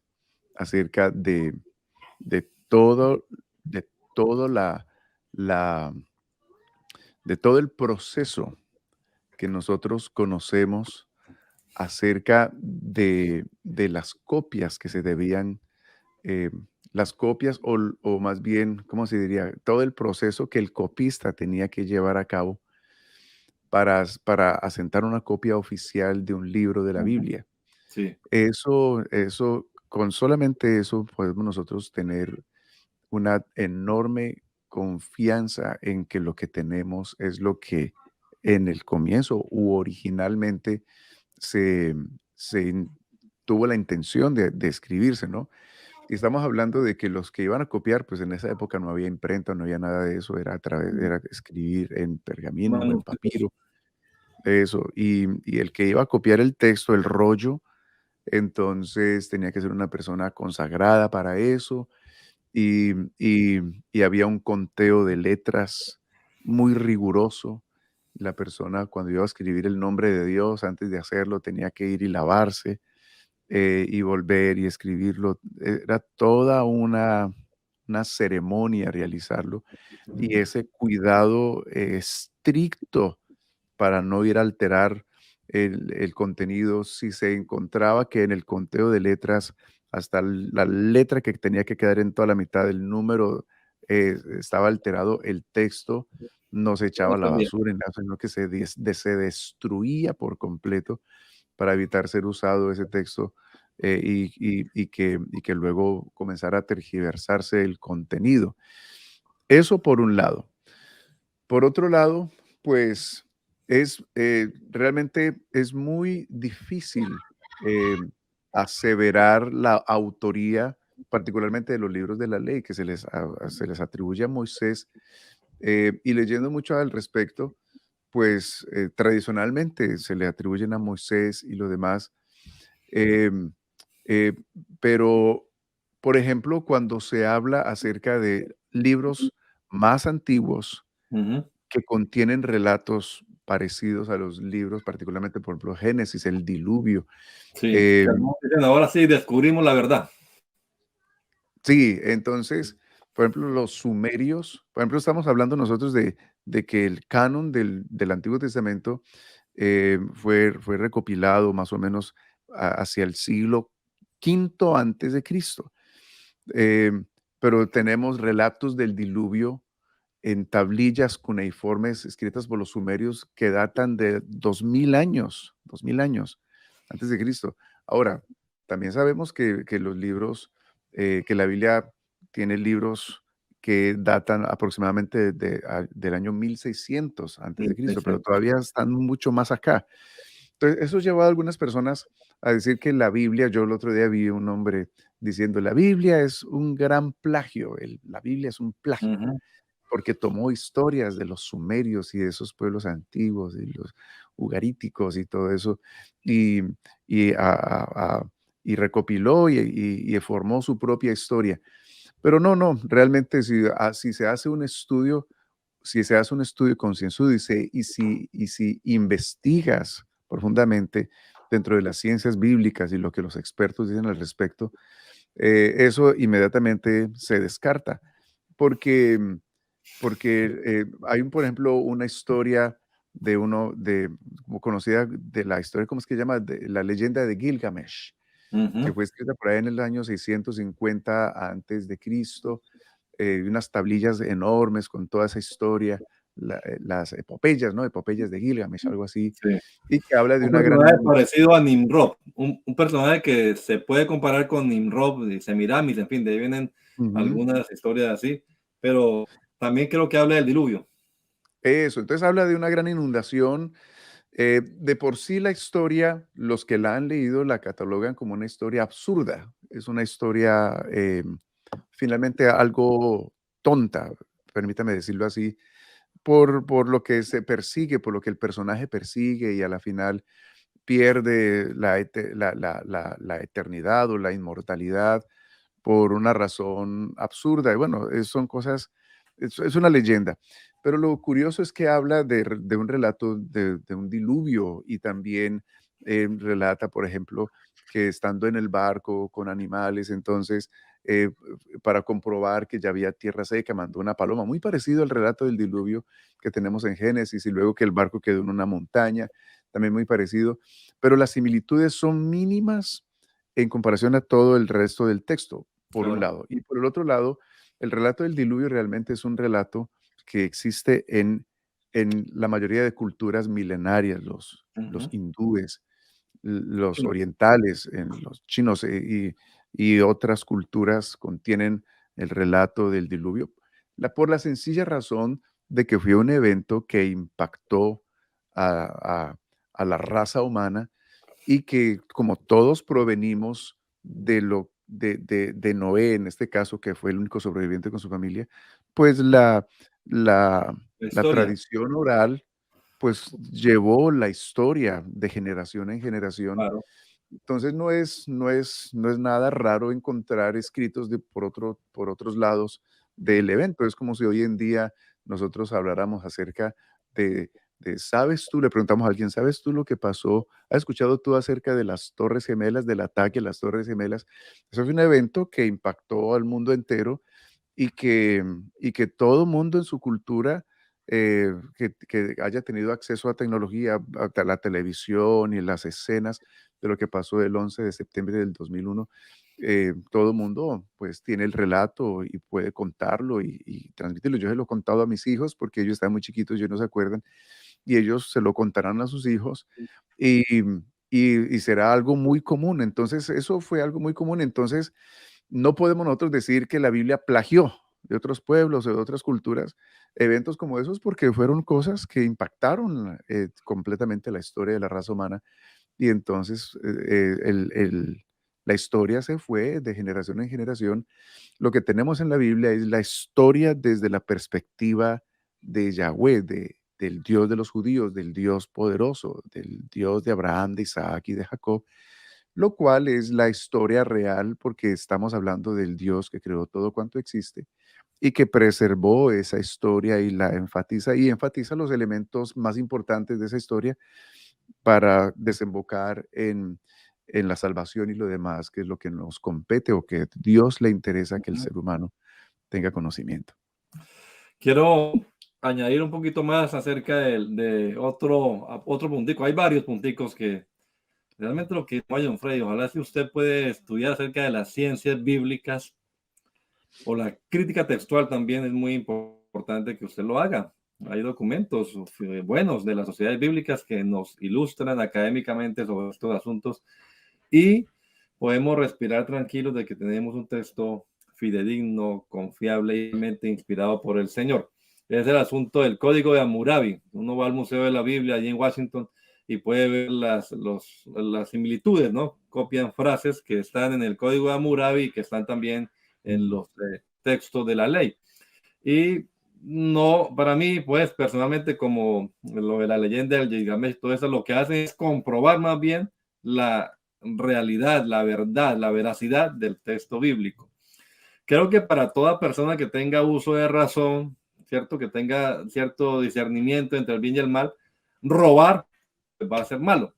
acerca de todo, de todo la, de todo el proceso que nosotros conocemos acerca de las copias que se debían, eh, las copias o más bien, ¿cómo se diría? Todo el proceso que el copista tenía que llevar a cabo para asentar una copia oficial de un libro de la Biblia. Sí. Con solamente eso podemos nosotros tener una enorme confianza en que lo que tenemos es lo que en el comienzo u originalmente se, se tuvo la intención de escribirse, ¿no? Y estamos hablando de que los que iban a copiar, pues en esa época no había imprenta, no había nada de eso, era escribir en pergamino o en Manuscritos. papiro, eso. Y el que iba a copiar el texto, el rollo, entonces tenía que ser una persona consagrada para eso y, y- y había un conteo de letras muy riguroso. La persona cuando iba a escribir el nombre de Dios, antes de hacerlo, tenía que ir y lavarse y volver y escribirlo. Era toda una ceremonia realizarlo y ese cuidado estricto para no ir a alterar el contenido. Si se encontraba que en el conteo de letras, hasta la letra que tenía que quedar en toda la mitad del número estaba alterado, el texto no se echaba a la También. basura, sino que se destruía por completo para evitar ser usado ese texto y que luego comenzara a tergiversarse el contenido. Eso por un lado. Por otro lado, pues realmente es muy difícil eh, aseverar la autoría, particularmente de los libros de la ley que se les atribuye a Moisés. Y leyendo mucho al respecto, pues tradicionalmente se le atribuyen a Moisés y lo demás. em, eh, pero, por ejemplo, cuando se habla acerca de libros más antiguos, Ujú. que contienen relatos parecidos a los libros, particularmente, por ejemplo, Génesis, el diluvio. Sí. Em, Dicen, ahora sí descubrimos la verdad. sí, entonces, por ejemplo, los sumerios, por ejemplo, estamos hablando nosotros de que el canon del Antiguo Testamento fue recopilado más o menos hacia el siglo quinto antes de Cristo. Em, pero tenemos relatos del diluvio en tablillas cuneiformes escritas por los sumerios que datan de 2000 años antes de Cristo. Ahora, también sabemos que los libros, que la Biblia tiene libros que datan aproximadamente del año 1600 antes de Cristo, pero 1600. todavía están mucho más acá. Entonces, eso lleva a algunas personas a decir que la Biblia, yo el otro día vi un hombre diciendo, la Biblia es un gran plagio, la Biblia es un plagio Ujú. porque tomó historias de los sumerios y de esos pueblos antiguos, y los ugaríticos y todo eso, y, y, y recopiló y formó su propia historia. Pero no, realmente si se hace un estudio, si se hace un estudio concienzudo y si investigas profundamente dentro de las ciencias bíblicas y lo que los expertos dicen al respecto, eso inmediatamente se descarta, porque hay, por ejemplo, una historia como conocida de la historia, ¿cómo es que se llama? De la leyenda de Gilgamesh, que Ujú. fue escrita por ahí en el año 650 antes de Cristo, unas tablillas enormes con toda esa historia. las epopeyas, ¿no? Epopeyas de Gilgamesh, algo así, Sí. y que habla de Un una gran personaje inundación. parecido a Nimrod, un personaje que se puede comparar con Nimrod y Semiramis, en fin, de ahí vienen algunas historias así, pero también creo que habla del diluvio. Eso, entonces habla de una gran inundación. De por sí la historia, los que la han leído la catalogan como una historia absurda. Es una historia finalmente algo tonta, permítame decirlo así, por lo que se persigue, por lo que el personaje persigue y a la final pierde la eternidad o la inmortalidad por una razón absurda. Y bueno, son cosas, es una leyenda. Pero lo curioso es que habla de un relato de un diluvio y también relata, por ejemplo, que estando en el barco con animales, entonces, eh, para comprobar que ya había tierra seca, mandó una paloma, muy parecido al relato del diluvio que tenemos en Génesis, y luego que el barco quedó en una montaña, también muy parecido, pero las similitudes son mínimas en comparación a todo el resto del texto, por un Claro. lado. Y por el otro lado, el relato del diluvio realmente es un relato que existe en la mayoría de culturas milenarias, los Ujú. hindúes, los Sí, orientales, en los chinos y otras culturas contienen el relato del diluvio, por la sencilla razón de que fue un evento que impactó a, a a la raza humana y que como todos provenimos de Noé, en este caso, que fue el único sobreviviente con su familia, pues la, la la historia, tradición oral pues llevó la historia de generación en generación. claro. Entonces no es nada raro encontrar escritos por otros lados del evento. Es como si hoy en día nosotros habláramos acerca de, ¿sabes tú? Le preguntamos a alguien, ¿sabes tú lo que pasó? ¿Has escuchado tú acerca de las Torres Gemelas, del ataque a las Torres Gemelas? Eso fue un evento que impactó al mundo entero y que todo mundo en su cultura que haya tenido acceso a tecnología, a la televisión y las escenas de lo que pasó el 11 de septiembre del 2001, todo el mundo pues tiene el relato y puede contarlo y transmitirlo. Yo se lo he contado a mis hijos porque ellos están muy chiquitos, ellos no se acuerdan, y ellos se lo contarán a sus hijos y, y será algo muy común. Entonces, eso fue algo muy común. Entonces, no podemos nosotros decir que la Biblia plagió de otros pueblos o de otras culturas eventos como esos porque fueron cosas que impactaron completamente la historia de la raza humana y entonces la historia se fue de generación en generación. Lo que tenemos en la Biblia es la historia desde la perspectiva de Yahweh, del Dios de los judíos, del Dios poderoso, del Dios de Abraham, de Isaac y de Jacob, lo cual es la historia real porque estamos hablando del Dios que creó todo cuanto existe y que preservó esa historia y enfatiza los elementos más importantes de esa historia para desembocar en la salvación y lo demás, que es lo que nos compete o que Dios le interesa que el Ujú. ser humano tenga conocimiento. Quiero añadir un poquito más acerca de otro puntico. Hay varios punticos que realmente lo que John Frey, ojalá si usted puede estudiar acerca de las ciencias bíblicas o la crítica textual también es muy importante que usted lo haga. Hay documentos buenos de las sociedades bíblicas que nos ilustran académicamente sobre estos asuntos y podemos respirar tranquilos de que tenemos un texto fidedigno, confiable y mente inspirado por el Señor. Es el asunto del Código de Hammurabi. Uno va al Museo de la Biblia allí en Washington y puede ver las similitudes, ¿no? Copian frases que están en el Código de Hammurabi y que están también en los textos de la ley. Y no, para mí, pues personalmente, como lo de la leyenda del Gilgamesh, todo eso lo que hace es comprobar más bien la realidad, la verdad, la veracidad del texto bíblico. Creo que para toda persona que tenga uso de razón, ¿cierto? Que tenga cierto discernimiento entre el bien y el mal, robar pues, va a ser malo.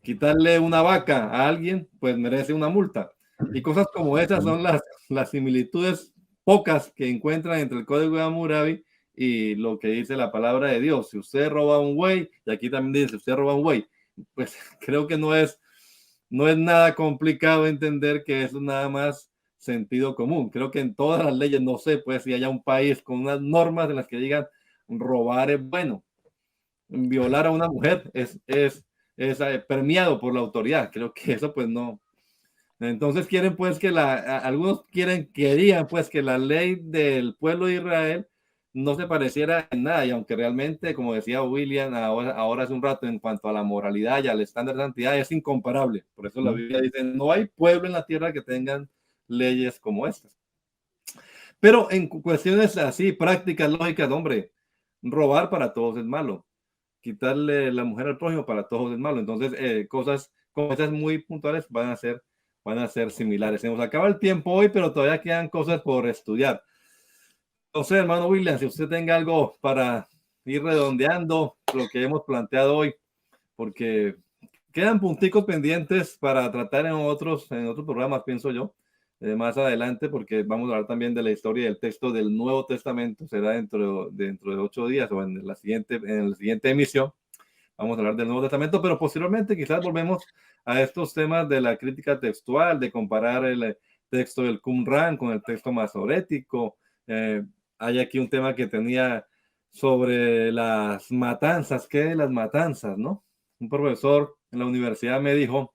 Quitarle una vaca a alguien, pues merece una multa. Y cosas como esas son las similitudes pocas que encuentran entre el Código de Hammurabi y lo que dice la palabra de Dios. Si usted roba un buey, y aquí también dice, si usted roba un buey, pues creo que no es nada complicado entender que eso es nada más sentido común. Creo que en todas las leyes, no sé, pues si haya un país con unas normas en las que digan, robar es bueno, violar a una mujer es premiado por la autoridad. Creo que eso pues no. Entonces quieren pues que algunos querían pues que la ley del pueblo de Israel no se pareciera en nada, y aunque realmente, como decía William ahora hace un rato, en cuanto a la moralidad y al estándar de santidad, es incomparable. Por eso la Biblia dice, no hay pueblo en la tierra que tengan leyes como estas. Pero en cuestiones así, prácticas, lógicas, hombre, robar para todos es malo. Quitarle la mujer al prójimo para todos es malo. Entonces, cosas como esas muy puntuales van a ser similares. Se nos acaba el tiempo hoy, pero todavía quedan cosas por estudiar. No sé, hermano William, si usted tenga algo para ir redondeando lo que hemos planteado hoy, porque quedan punticos pendientes para tratar en otros programas, pienso yo, más adelante, porque vamos a hablar también de la historia del texto del Nuevo Testamento. Será dentro de 8 días o en la siguiente emisión. Vamos a hablar del Nuevo Testamento, pero posteriormente quizás volvemos a estos temas de la crítica textual, de comparar el texto del Qumran con el texto masorético. Hay aquí un tema que tenía sobre las matanzas. ¿Qué de las matanzas, no? Un profesor en la universidad me dijo,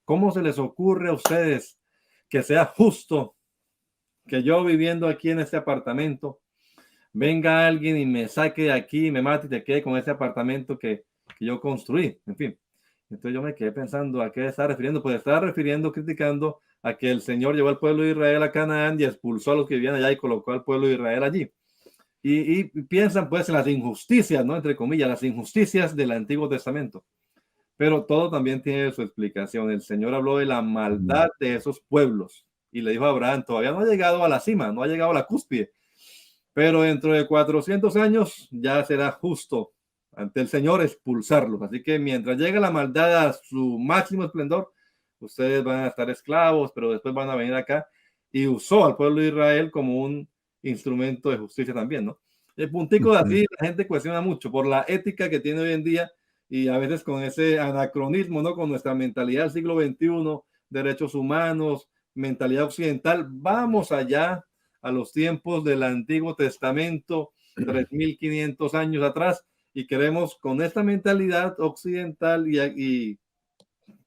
¿cómo se les ocurre a ustedes que sea justo que yo, viviendo aquí en este apartamento, venga alguien y me saque de aquí, me mate y te quede con ese apartamento que yo construí? En fin, entonces yo me quedé pensando, ¿a qué está refiriendo? Pues está criticando a que el Señor llevó al pueblo de Israel a Canaán y expulsó a los que vivían allá y colocó al pueblo de Israel allí. Y piensan pues en las injusticias, ¿no? Entre comillas, las injusticias del Antiguo Testamento. Pero todo también tiene su explicación. El Señor habló de la maldad de esos pueblos y le dijo a Abraham, todavía no ha llegado a la cima, no ha llegado a la cúspide, pero dentro de 400 años ya será justo ante el Señor expulsarlos. Así que mientras llegue la maldad a su máximo esplendor, ustedes van a estar esclavos, pero después van a venir acá. Y usó al pueblo de Israel como un instrumento de justicia también, ¿no? El puntico de así, la gente cuestiona mucho por la ética que tiene hoy en día y a veces con ese anacronismo, ¿no? Con nuestra mentalidad del siglo XXI, derechos humanos, mentalidad occidental. Vamos allá a los tiempos del Antiguo Testamento, 3500 años atrás, y queremos con esta mentalidad occidental y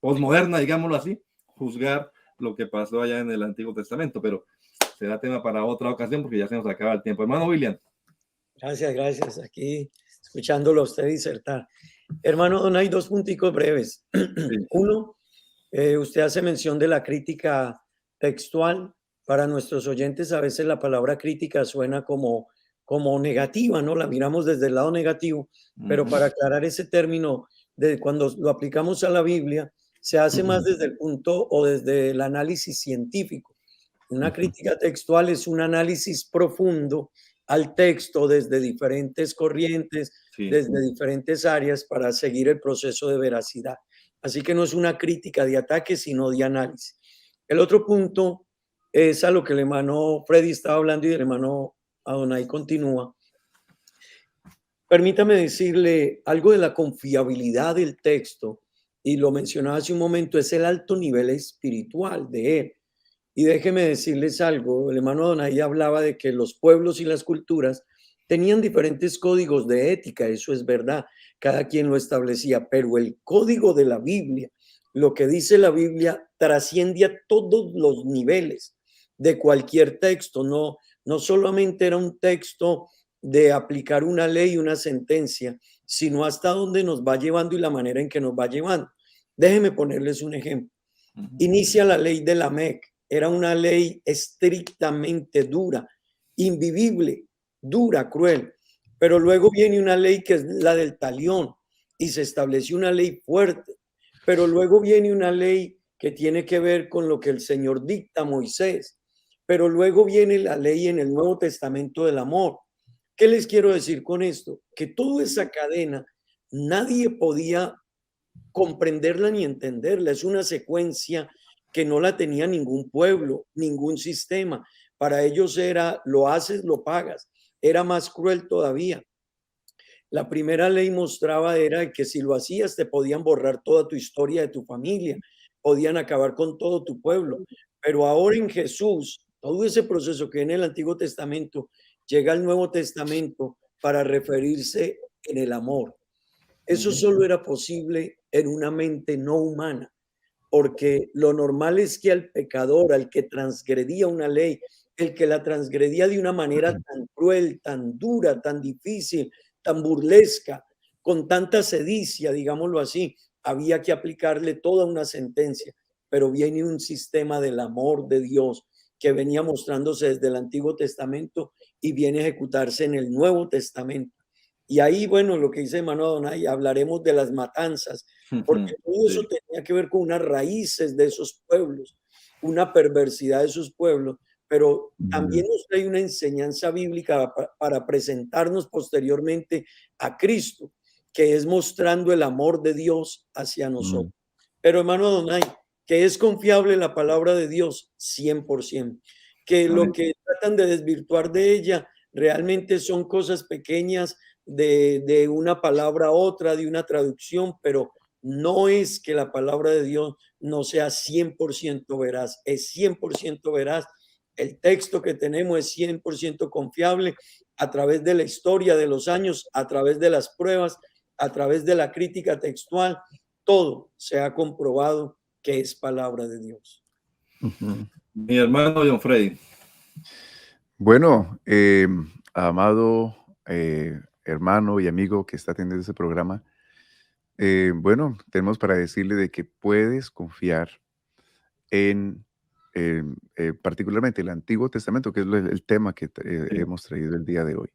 posmoderna, digámoslo así, juzgar lo que pasó allá en el Antiguo Testamento, pero será tema para otra ocasión porque ya se nos acaba el tiempo. Hermano William. Gracias. Aquí escuchándolo a usted disertar. Hermano Don, hay 2 punticos breves. Sí. Uno, usted hace mención de la crítica textual. Para nuestros oyentes a veces la palabra crítica suena como negativa, ¿no? La miramos desde el lado negativo, pero para aclarar ese término, de cuando lo aplicamos a la Biblia, se hace más desde el punto o desde el análisis científico. Una crítica textual es un análisis profundo al texto desde diferentes corrientes, desde diferentes áreas para seguir el proceso de veracidad. Así que no es una crítica de ataque, sino de análisis. El otro punto es a lo que el hermano Freddy estaba hablando y el hermano Adonai continúa. Permítame decirle algo de la confiabilidad del texto, y lo mencionaba hace un momento, es el alto nivel espiritual de él. Y déjeme decirles algo, el hermano Adonai hablaba de que los pueblos y las culturas tenían diferentes códigos de ética, eso es verdad, cada quien lo establecía, pero el código de la Biblia, lo que dice la Biblia, trasciende a todos los niveles de cualquier texto, no solamente era un texto de aplicar una ley, una sentencia, sino hasta dónde nos va llevando y la manera en que nos va llevando. Déjenme ponerles un ejemplo. Inicia la ley de Lamec. Era una ley estrictamente dura, invivible, dura, cruel. Pero luego viene una ley que es la del Talión y se estableció una ley fuerte. Pero luego viene una ley que tiene que ver con lo que el Señor dicta a Moisés. Pero luego viene la ley en el Nuevo Testamento del amor. ¿Qué les quiero decir con esto? Que toda esa cadena nadie podía comprenderla ni entenderla. Es una secuencia que no la tenía ningún pueblo, ningún sistema. Para ellos era, lo haces, lo pagas. Era más cruel todavía. La primera ley mostraba era que si lo hacías te podían borrar toda tu historia de tu familia, podían acabar con todo tu pueblo. Pero ahora en Jesús, todo ese proceso que en el Antiguo Testamento llega al Nuevo Testamento, para referirse en el amor. Eso solo era posible en una mente no humana, porque lo normal es que al pecador, al que transgredía una ley, el que la transgredía de una manera tan cruel, tan dura, tan difícil, tan burlesca, con tanta sedicia, digámoslo así, había que aplicarle toda una sentencia. Pero viene un sistema del amor de Dios que venía mostrándose desde el Antiguo Testamento y viene a ejecutarse en el Nuevo Testamento. Y ahí, bueno, lo que dice hermano Adonai, hablaremos de las matanzas, porque todo eso Sí. tenía que ver con unas raíces de esos pueblos, una perversidad de esos pueblos, pero también nos trae una enseñanza bíblica para presentarnos posteriormente a Cristo, que es mostrando el amor de Dios hacia nosotros. Pero hermano Adonai, que es confiable la palabra de Dios 100%, que lo Amén. que tratan de desvirtuar de ella realmente son cosas pequeñas de una palabra a otra, de una traducción, pero no es que la palabra de Dios no sea 100% veraz, es 100% veraz. El texto que tenemos es 100% confiable a través de la historia de los años, a través de las pruebas, a través de la crítica textual, todo se ha comprobado que es palabra de Dios. Mi hermano John Freddy. Bueno, amado hermano y amigo que está atendiendo este programa, bueno, tenemos para decirle de que puedes confiar en particularmente el Antiguo Testamento, que es el tema que Sí. hemos traído el día de hoy.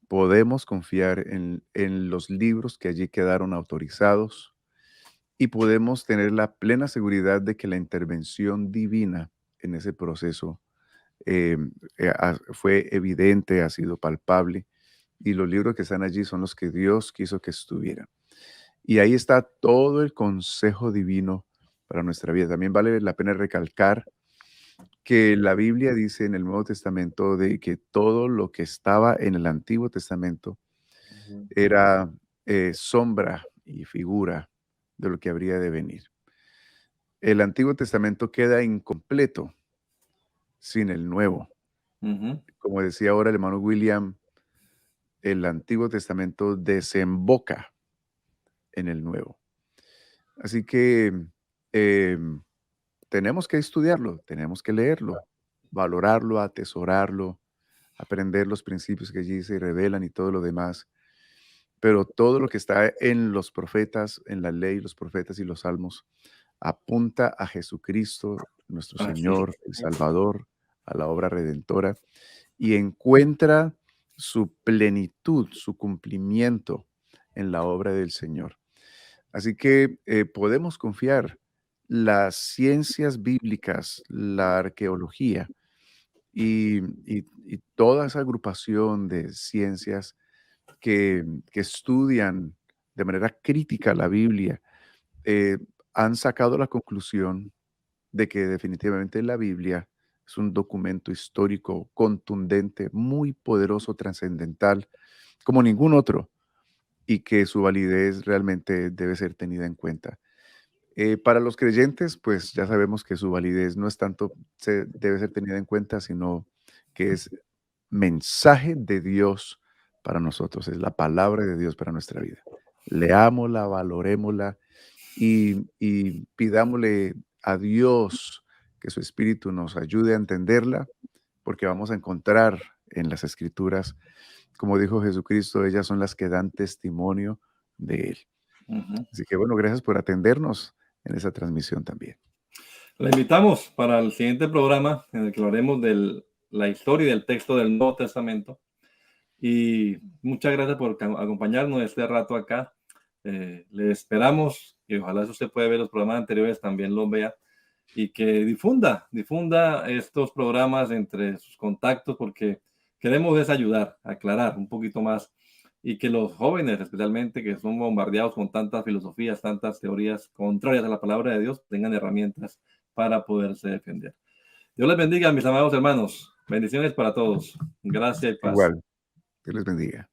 Podemos confiar en los libros que allí quedaron autorizados y podemos tener la plena seguridad de que la intervención divina en ese proceso fue evidente, ha sido palpable, y los libros que están allí son los que Dios quiso que estuvieran. Y ahí está todo el consejo divino para nuestra vida. También vale la pena recalcar que la Biblia dice en el Nuevo Testamento de que todo lo que estaba en el Antiguo Testamento era sombra y figura de lo que habría de venir. El Antiguo Testamento queda incompleto sin el Nuevo. Como decía ahora el hermano William, el Antiguo Testamento desemboca en el Nuevo. Así que tenemos que estudiarlo, tenemos que leerlo, valorarlo, atesorarlo, aprender los principios que allí se revelan y todo lo demás. Pero todo lo que está en los profetas, en la ley, los profetas y los salmos, apunta a Jesucristo, nuestro Así Señor, el Salvador, a la obra redentora, y encuentra su plenitud, su cumplimiento en la obra del Señor. Así que podemos confiar. Las ciencias bíblicas, la arqueología y toda esa agrupación de ciencias que estudian de manera crítica la Biblia, han sacado la conclusión de que definitivamente la Biblia es un documento histórico contundente, muy poderoso, trascendental, como ningún otro, y que su validez realmente debe ser tenida en cuenta. Para los creyentes, pues ya sabemos que su validez no es tanto, debe ser tenida en cuenta, sino que es mensaje de Dios para nosotros, es la palabra de Dios para nuestra vida. Leámosla, valorémosla y pidámosle a Dios que su Espíritu nos ayude a entenderla, porque vamos a encontrar en las Escrituras, como dijo Jesucristo, ellas son las que dan testimonio de Él. Así que bueno, gracias por atendernos en esa transmisión también. Le invitamos para el siguiente programa en el que hablaremos de la historia y del texto del Nuevo Testamento. Y muchas gracias por acompañarnos este rato acá. Le esperamos y ojalá si usted puede ver los programas anteriores, también los vea y que difunda estos programas entre sus contactos, porque queremos es ayudar, aclarar un poquito más y que los jóvenes, especialmente que son bombardeados con tantas filosofías, tantas teorías contrarias a la palabra de Dios, tengan herramientas para poderse defender. Dios les bendiga, mis amados hermanos. Bendiciones para todos. Gracias y paz. Igual, Dios les bendiga.